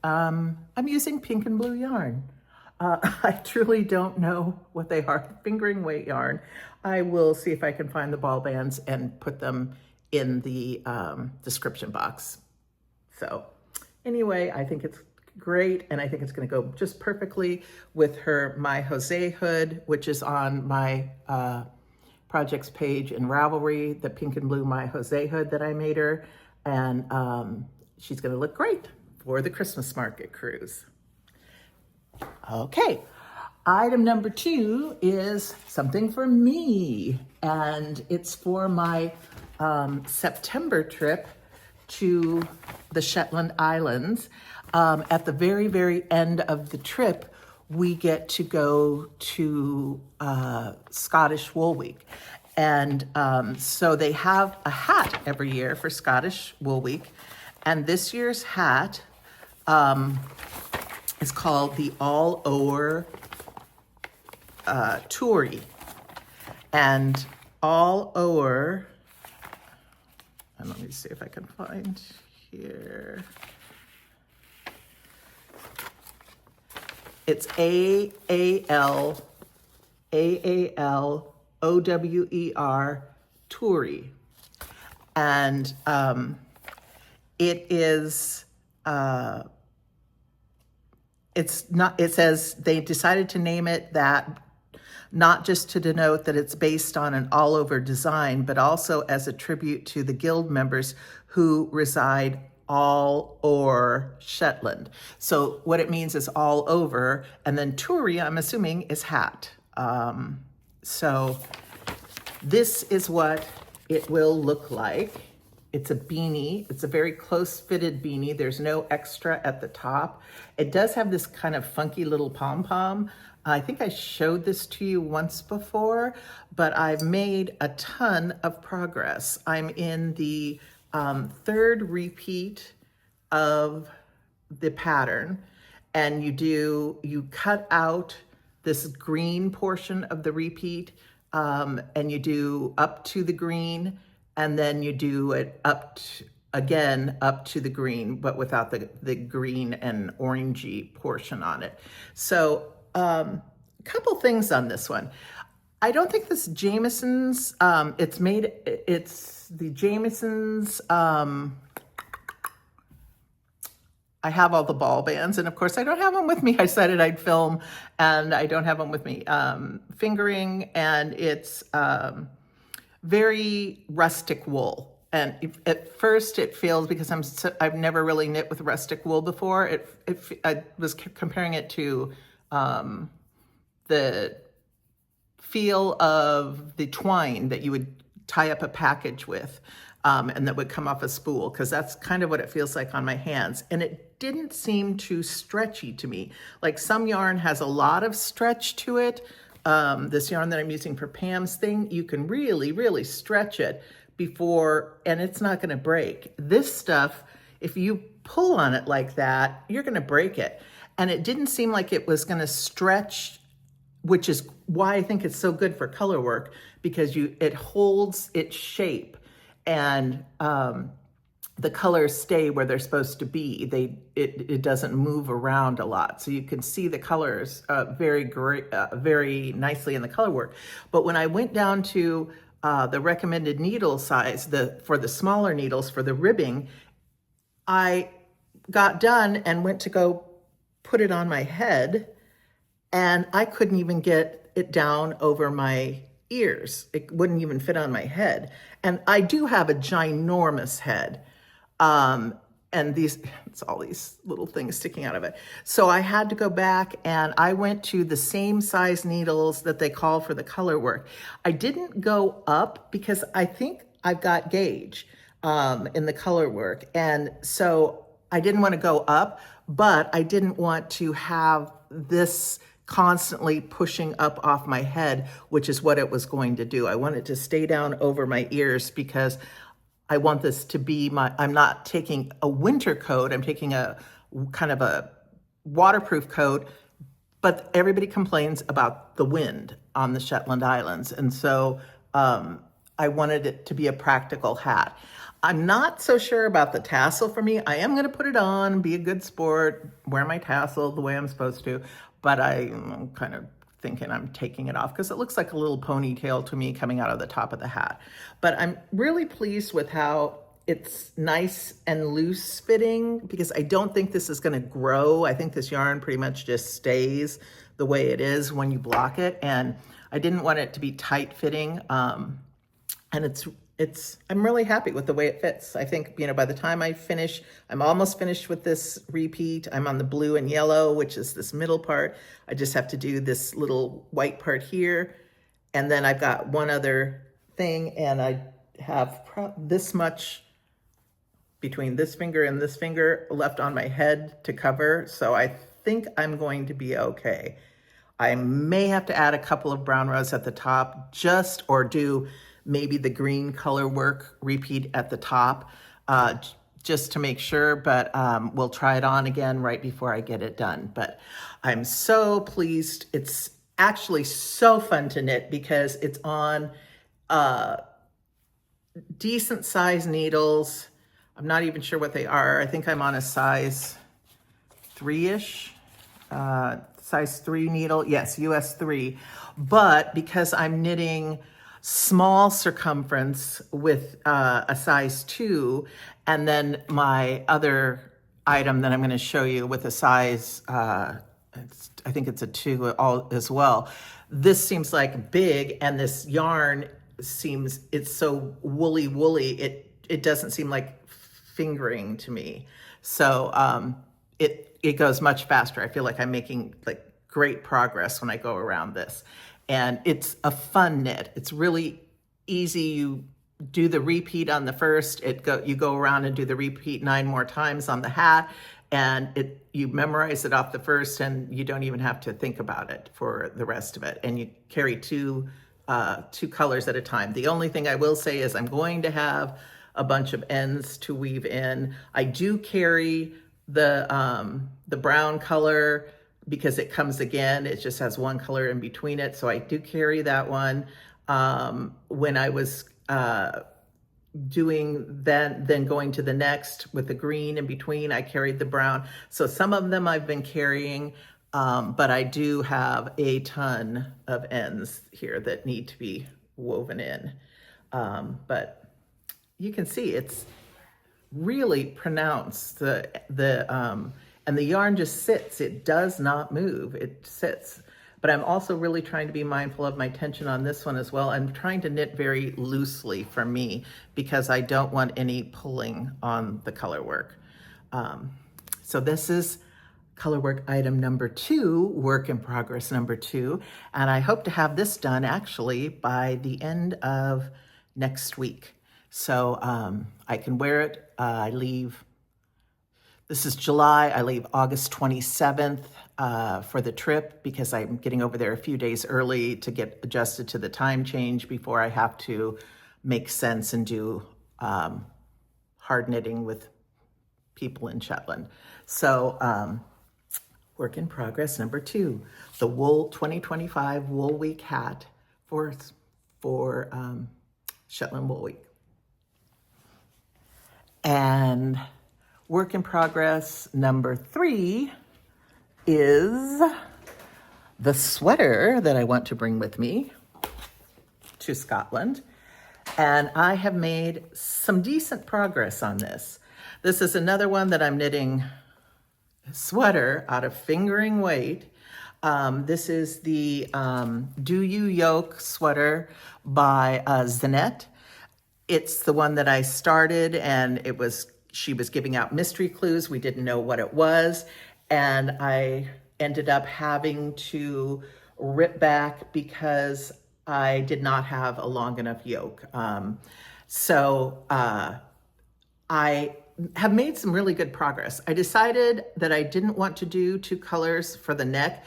I'm using pink and blue yarn. I truly don't know what they are. Fingering weight yarn. I will see if I can find the ball bands and put them in the description box. So anyway, I think it's great, and I think it's going to go just perfectly with her My Jose hood, which is on my projects page in Ravelry, the pink and blue My Jose hood that I made her, and she's going to look great for the Christmas market cruise. Okay, item number 2 is something for me, and it's for my September trip to the Shetland Islands. At the very, very end of the trip, we get to go to Scottish Wool Week. And so they have a hat every year for Scottish Wool Week. And this year's hat is called the Ower Toorie. And Ower, and let me see if I can find here. It's AALOWER Toorie. And it is, it's not, it says they decided to name it that not just to denote that it's based on an all-over design, but also as a tribute to the guild members who reside all over Shetland. So what it means is all over, and then Toorie, I'm assuming, is hat. So this is what it will look like. It's a beanie. It's a very close-fitted beanie. There's no extra at the top. It does have this kind of funky little pom-pom. I think I showed this to you once before, but I've made a ton of progress. I'm in the third repeat of the pattern, and you cut out this green portion of the repeat, and you do up to the green, and then you do it up to the green, but without the green and orangey portion on it. So a couple things on this one. I don't think this Jameson's, it's the Jameson's, I have all the ball bands, and of course I don't have them with me. I decided I'd film, and I don't have them with me. Fingering, and it's very rustic wool. and at first it feels, because I've never really knit with rustic wool before. I was comparing it to the feel of the twine that you would tie up a package with, and that would come off a spool, because that's kind of what it feels like on my hands. And it didn't seem too stretchy to me. Like some yarn has a lot of stretch to it. This yarn that I'm using for Pam's thing, you can really, really stretch it before, and it's not gonna break. This stuff, if you pull on it like that, you're gonna break it. And it didn't seem like it was gonna stretch, which is why I think it's so good for color work, because it holds its shape, and the colors stay where they're supposed to be. It doesn't move around a lot, so you can see the colors very nicely in the color work. But when I went down to the recommended needle size, for the smaller needles for the ribbing, I got done and went to go put it on my head, and I couldn't even get it down over my ears. It wouldn't even fit on my head. And I do have a ginormous head. And it's all these little things sticking out of it. So I had to go back, and I went to the same size needles that they call for the color work. I didn't go up because I think I've got gauge in the color work. And so I didn't want to go up, but I didn't want to have this constantly pushing up off my head, which is what it was going to do. I want it to stay down over my ears, because I want this to be I'm not taking a winter coat, I'm taking a kind of a waterproof coat, but everybody complains about the wind on the Shetland Islands. And so I wanted it to be a practical hat. I'm not so sure about the tassel for me. I am gonna put it on, be a good sport, wear my tassel the way I'm supposed to, but I'm kind of thinking I'm taking it off because it looks like a little ponytail to me coming out of the top of the hat. But I'm really pleased with how it's nice and loose fitting, because I don't think this is gonna grow. I think this yarn pretty much just stays the way it is when you block it. And I didn't want it to be tight fitting. And I'm really happy with the way it fits. I think, by the time I finish, I'm almost finished with this repeat. I'm on the blue and yellow, which is this middle part. I just have to do this little white part here. And then I've got one other thing, and I have this much between this finger and this finger left on my head to cover. So I think I'm going to be okay. I may have to add a couple of brown rows at the top, or do maybe the green color work repeat at the top, just to make sure, but we'll try it on again right before I get it done. But I'm so pleased. It's actually so fun to knit because it's on decent size needles. I'm not even sure what they are. I think I'm on a size 3-ish, size 3 needle. Yes, US 3. But because I'm knitting small circumference with a size 2, and then my other item that I'm going to show you with a size, I think it's a 2 as well. This seems like big, and this yarn it's so woolly. It doesn't seem like fingering to me. So it goes much faster. I feel like I'm making great progress when I go around this. And it's a fun knit. It's really easy. You do the repeat on the first, you go around and do the repeat 9 more times on the hat, and you memorize it off the first, and you don't even have to think about it for the rest of it. And you carry two colors at a time. The only thing I will say is I'm going to have a bunch of ends to weave in. I do carry the brown color, because it comes again, it just has one color in between it. So I do carry that one. When I was doing then going to the next with the green in between, I carried the brown. So some of them I've been carrying, but I do have a ton of ends here that need to be woven in. But you can see it's really pronounced. And the yarn just sits. It does not move. It sits. but I'm also really trying to be mindful of my tension on this one as well. I'm trying to knit very loosely for me because I don't want any pulling on the color work. So this is color work item number 2, work in progress number 2, and I hope to have this done actually by the end of next week. So I can wear it. This is July. I leave August 27th for the trip because I'm getting over there a few days early to get adjusted to the time change before I have to make sense and do hard knitting with people in Shetland. So work in progress number 2, the wool 2025 Wool Week hat for Shetland Wool Week. And work in progress number 3 is the sweater that I want to bring with me to Scotland. And I have made some decent progress on this. This is another one that I'm knitting a sweater out of fingering weight. This is the Do You Yoke sweater by Zanette. It's the one that I started, and she was giving out mystery clues. We didn't know what it was, and I ended up having to rip back because I did not have a long enough yoke. So I have made some really good progress. I decided that I didn't want to do 2 colors for the neck.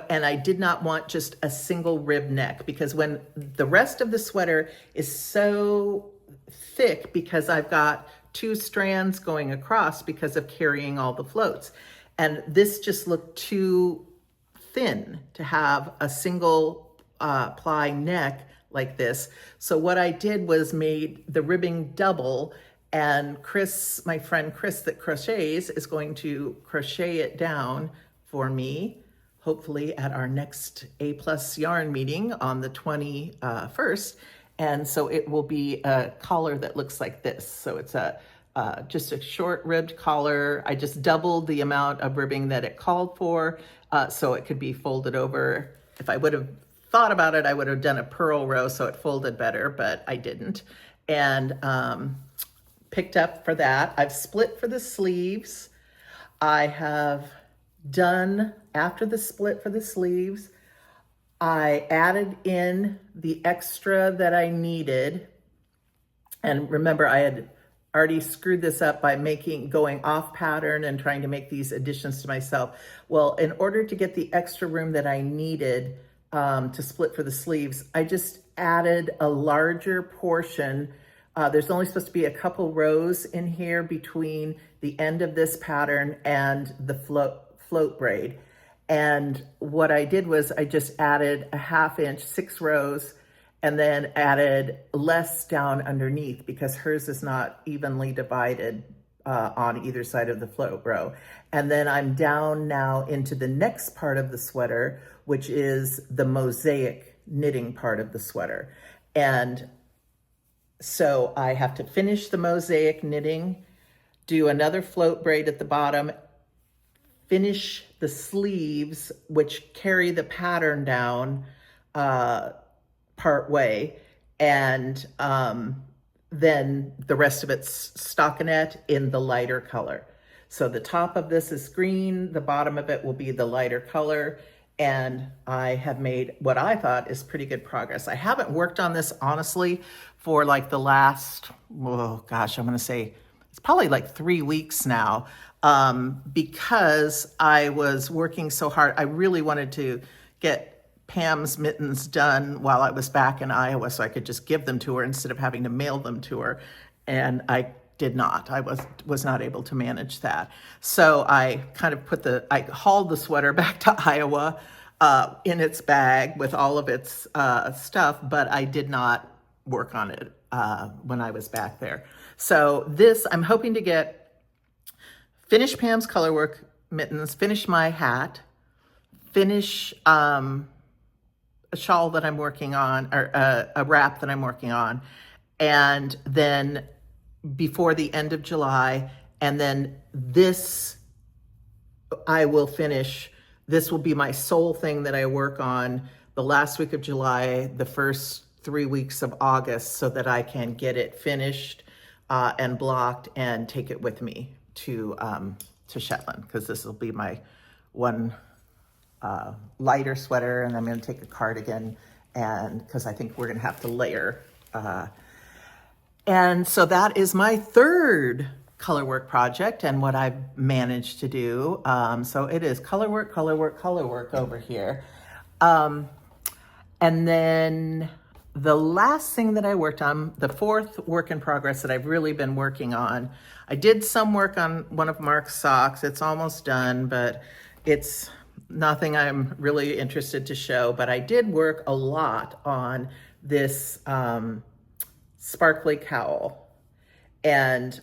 And I did not want just a single rib neck, because when the rest of the sweater is so thick because I've got 2 strands going across because of carrying all the floats. And this just looked too thin to have a single ply neck like this. So what I did was made the ribbing double, and Chris, my friend Chris that crochets, is going to crochet it down for me, hopefully at our next A+ yarn meeting on the 21st. And so it will be a collar that looks like this. So it's just a short ribbed collar. I just doubled the amount of ribbing that it called for, so it could be folded over. If I would have thought about it, I would have done a purl row so it folded better, but I didn't. And picked up for that. I've split for the sleeves. I have done, after the split for the sleeves, I added in the extra that I needed. And remember, I had already screwed this up by going off pattern and trying to make these additions to myself. Well, in order to get the extra room that I needed to split for the sleeves, I just added a larger portion. There's only supposed to be a couple rows in here between the end of this pattern and the float braid. And what I did was I just added a 1/2 inch, 6 rows, and then added less down underneath because hers is not evenly divided on either side of the float row. And then I'm down now into the next part of the sweater, which is the mosaic knitting part of the sweater. And so I have to finish the mosaic knitting, do another float braid at the bottom, finish the sleeves, which carry the pattern down part way, and then the rest of it's stockinette in the lighter color. So the top of this is green, the bottom of it will be the lighter color, and I have made what I thought is pretty good progress. I haven't worked on this, honestly, for like the last, oh gosh, I'm gonna say, it's probably like 3 weeks now, because I was working so hard. I really wanted to get Pam's mittens done while I was back in Iowa so I could just give them to her instead of having to mail them to her. And I did not. I was not able to manage that. So I kind of I hauled the sweater back to Iowa in its bag with all of its stuff, but I did not work on it when I was back there. So this, I'm hoping to finish Pam's colorwork mittens, finish my hat, finish a shawl that I'm working on, or a wrap that I'm working on, and then before the end of July, and then this, I will finish this will be my sole thing that I work on the last week of July, the first 3 weeks of August, so that I can get it finished and blocked and take it with me to Shetland, because this will be my one lighter sweater, and I'm going to take a cardigan, and because I think we're going to have to layer. And so that is my third color work project and what I've managed to do. So it is color work over here. And then the last thing that I worked on, the fourth work in progress that I've really been working on, I did some work on one of Mark's socks. It's almost done, but it's nothing I'm really interested to show. But I did work a lot on this sparkly cowl. And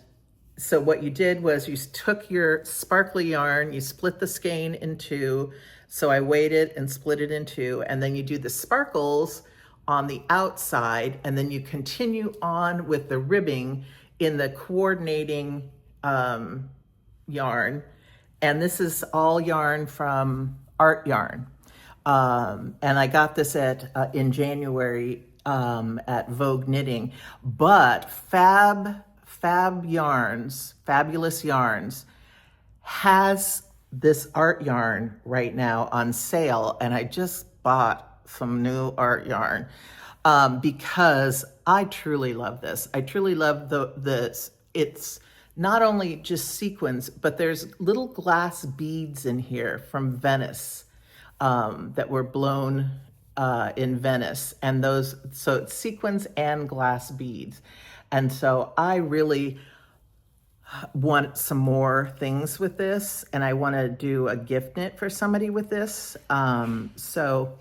so what you did was you took your sparkly yarn, you split the skein in two. So I weighed it and split it in two, and then you do the sparkles on the outside, and then you continue on with the ribbing in the coordinating yarn. And this is all yarn from Art Yarn. And I got this in January at Vogue Knitting, but Fabulous Yarns has this art yarn right now on sale, and I just bought some new art yarn because I truly love this. I truly love this. It's not only just sequins, but there's little glass beads in here from Venice that were blown in Venice, and so it's sequins and glass beads. And so I really want some more things with this, and I want to do a gift knit for somebody with this. So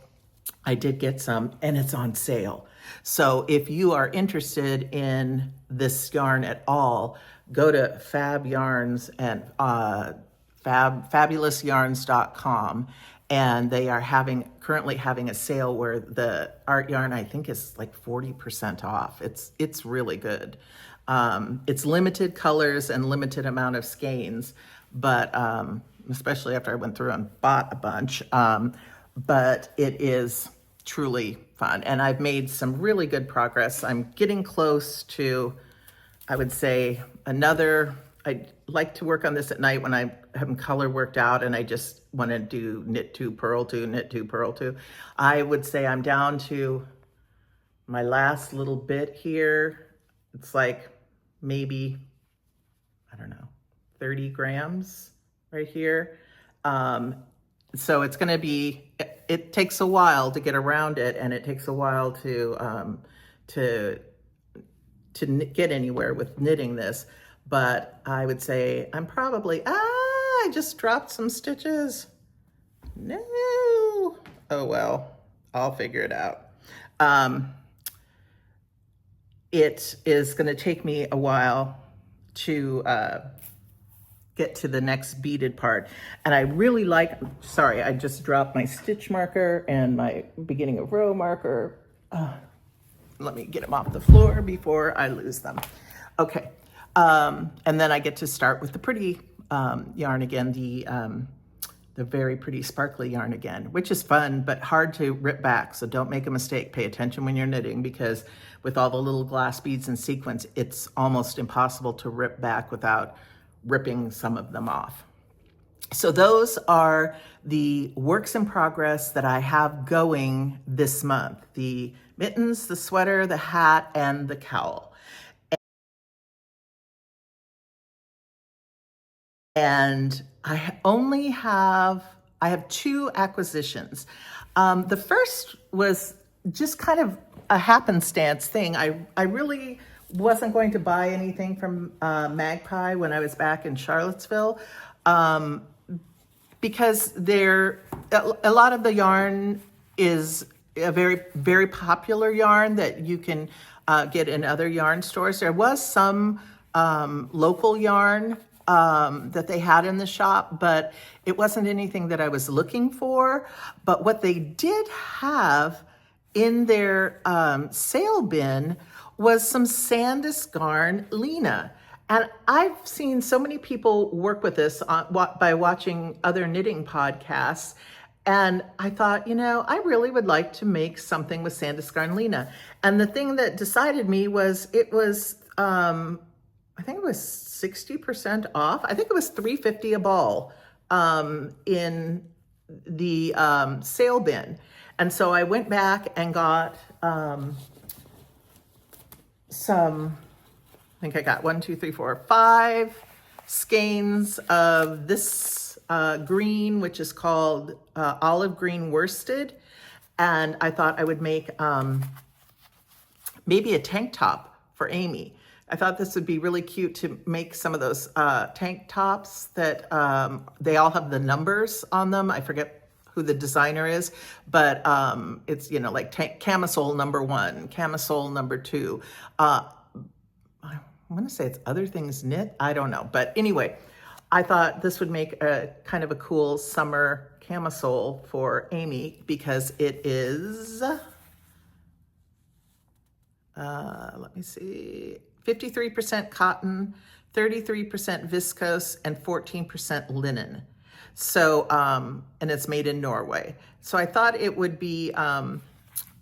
I did get some, and it's on sale. So if you are interested in this yarn at all, go to Fab Yarns and fabulous.yarns.com, and they are currently having a sale where the art yarn, I think, is like 40% off. It's really good. It's limited colors and limited amount of skeins, but especially after I went through and bought a bunch. But it is truly fun, and I've made some really good progress. I'm getting close to, I would say, I like to work on this at night when I haven't color worked out and I just want to do knit two, purl two, knit two, purl two. I would say I'm down to my last little bit here. It's like maybe, I don't know, 30 grams right here. So it's going to be, it takes a while to get around it, and it takes a while to get anywhere with knitting this. But I would say I'm probably, I just dropped some stitches. No. Oh, well, I'll figure it out. It is going to take me a while to get to the next beaded part. And I really like, sorry, I just dropped my stitch marker and my beginning of row marker. Let me get them off the floor before I lose them. Okay. And then I get to start with the pretty yarn again, the very pretty sparkly yarn again, which is fun, but hard to rip back. So don't make a mistake. Pay attention when you're knitting, because with all the little glass beads and sequins, it's almost impossible to rip back without ripping some of them off. So those are the works in progress that I have going this month: the mittens, the sweater, the hat, and the cowl. And I have two acquisitions. The first was just kind of a happenstance thing. I really wasn't going to buy anything from Magpie when I was back in Charlottesville, because a lot of the yarn is a very, very popular yarn that you can get in other yarn stores. There was some local yarn that they had in the shop, but it wasn't anything that I was looking for. But what they did have in their sale bin was some Sandisgarn Lena. And I've seen so many people work with this by watching other knitting podcasts, And I thought, you know, I really would like to make something with Sandiscarnlina. And the thing that decided me was it was, I think it was 60% off. I think it was $3.50 a ball in the sale bin. And so I went back and got some, I think I got 5 skeins of this green, which is called olive green worsted. And I thought I would make maybe a tank top for Amy. I thought this would be really cute to make some of those tank tops that they all have the numbers on them. I forget who the designer is, but it's, you know, like camisole number 1, camisole number 2. I want to say it's other things knit. I don't know. But anyway, I thought this would make a kind of a cool summer camisole for Amy because it is, let me see, 53% cotton, 33% viscose, and 14% linen. So, and it's made in Norway. So I thought it would be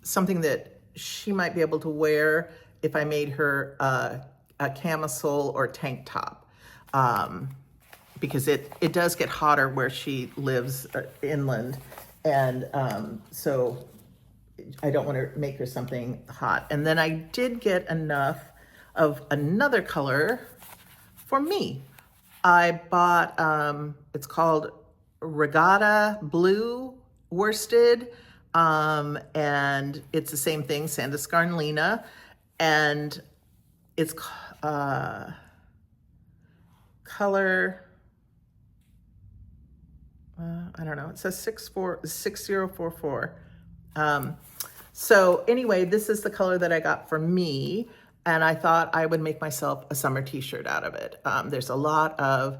something that she might be able to wear if I made her a camisole or tank top. Because it does get hotter where she lives inland. And so I don't want to make her something hot. And then I did get enough of another color for me. I bought, it's called Regatta Blue Worsted, and it's the same thing, Sandiscarnlina, and it's color, I don't know, it says 6044. So anyway, this is the color that I got for me, and I thought I would make myself a summer t-shirt out of it. There's a lot of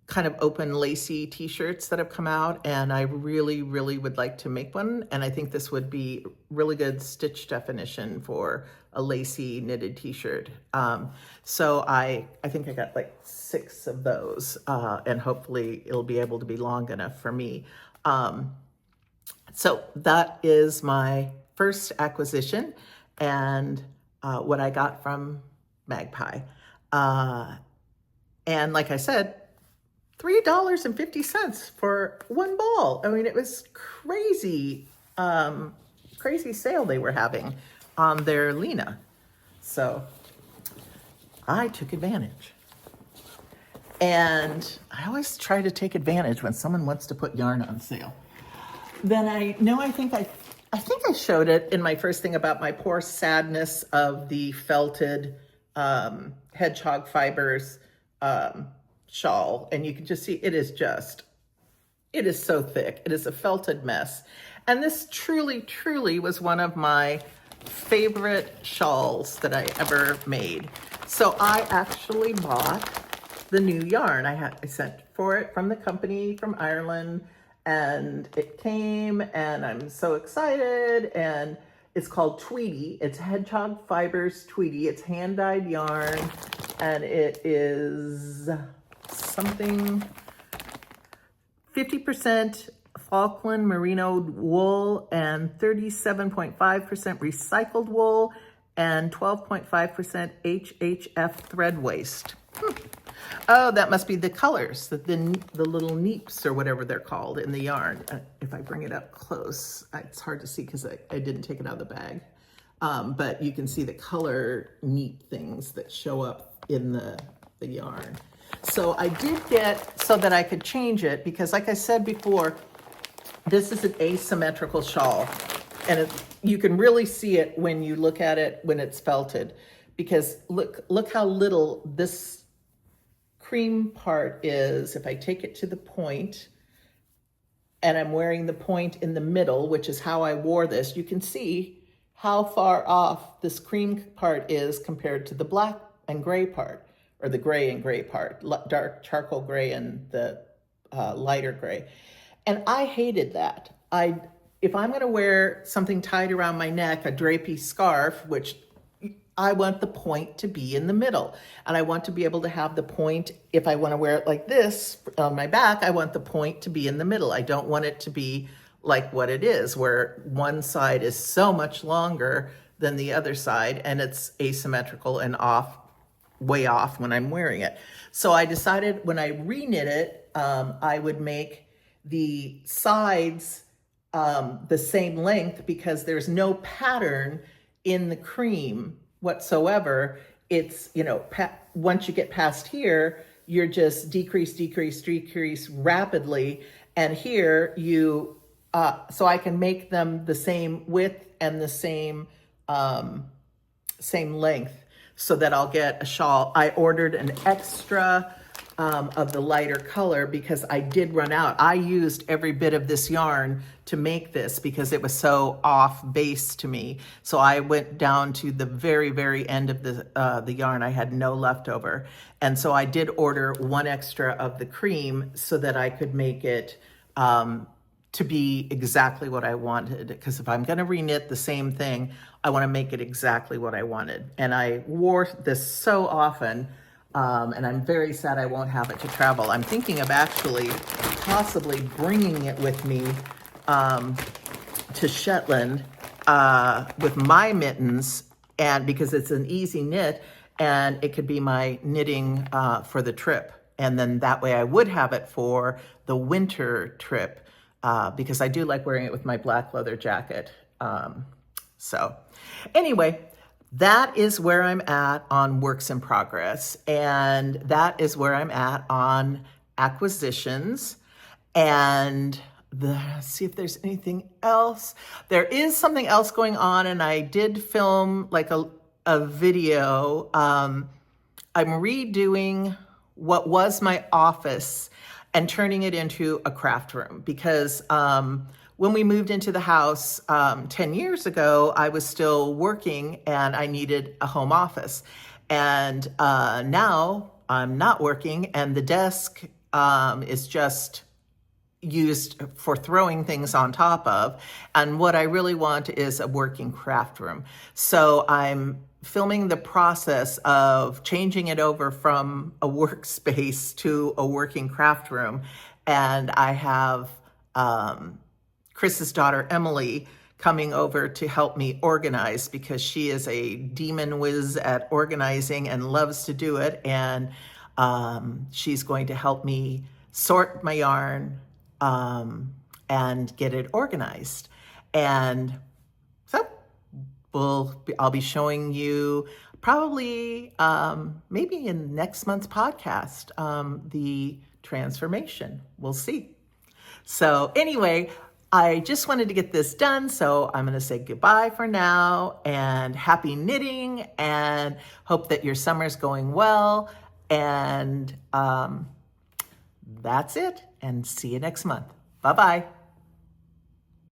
kind of open lacy t-shirts that have come out, and I really, really would like to make one. And I think this would be really good stitch definition for a lacy knitted t-shirt. So I think I got like 6 of those, and hopefully it'll be able to be long enough for me. So that is my first acquisition, and what I got from Magpie. And like I said, $3.50 for 1 ball. I mean, it was crazy, crazy sale they were having on their Lena. So I took advantage. And I always try to take advantage when someone wants to put yarn on sale. Then I think I showed it in my first thing about my poor sadness of the felted hedgehog fibers shawl. And you can just see it is so thick. It is a felted mess. And this truly, truly was one of my favorite shawls that I ever made. So I actually bought the new yarn. I sent for it from the company from Ireland, and it came, and I'm so excited. And it's called Tweedy. It's Hedgehog Fibers Tweedy. It's hand-dyed yarn, and it is something 50% Falkland merino wool and 37.5% recycled wool and 12.5% HHF thread waste. Oh, that must be the colors, the little neeps or whatever they're called in the yarn. If I bring it up close, it's hard to see because I didn't take it out of the bag. But you can see the color neep things that show up in the yarn. So I did get, so that I could change it, because like I said before, this is an asymmetrical shawl. And you can really see it when you look at it when it's felted, because look how little this cream part is. If I take it to the point, and I'm wearing the point in the middle, which is how I wore this, you can see how far off this cream part is compared to the black and gray part, or the gray and gray part, dark charcoal gray and the lighter gray. And I hated that. If I'm gonna wear something tied around my neck, a drapey scarf, which I want the point to be in the middle. And I want to be able to have the point, if I want to wear it like this on my back, I want the point to be in the middle. I don't want it to be like what it is, where one side is so much longer than the other side, and it's asymmetrical and way off when I'm wearing it. So I decided when I reknit it, I would make the sides the same length, because there's no pattern in the cream whatsoever. It's, once you get past here, you're just decrease rapidly. And here so I can make them the same width and the same length, so that I'll get a shawl. I ordered an extra of the lighter color because I did run out. I used every bit of this yarn to make this because it was so off base to me. So I went down to the very, very end of the yarn. I had no leftover. And so I did order one extra of the cream so that I could make it to be exactly what I wanted. Because if I'm gonna reknit the same thing, I wanna make it exactly what I wanted. And I wore this so often, and I'm very sad I won't have it to travel. I'm thinking of actually possibly bringing it with me to Shetland with my mittens, and because it's an easy knit, and it could be my knitting for the trip. And then that way I would have it for the winter trip, because I do like wearing it with my black leather jacket. So anyway, that is where I'm at on works in progress. And that is where I'm at on acquisitions. And let's see if there's anything else. There is something else going on, and I did film like a video. I'm redoing what was my office and turning it into a craft room, because when we moved into the house 10 years ago, I was still working and I needed a home office. And now I'm not working, and the desk is just used for throwing things on top of. And what I really want is a working craft room. So I'm filming the process of changing it over from a workspace to a working craft room. And I have Chris's daughter, Emily, coming over to help me organize, because she is a demon whiz at organizing and loves to do it. And she's going to help me sort my yarn and get it organized. And so I'll be showing you probably maybe in next month's podcast the transformation. We'll see. So anyway, I just wanted to get this done, so I'm going to say goodbye for now, and happy knitting, and hope that your summer's going well. And that's it, and see you next month. Bye-bye.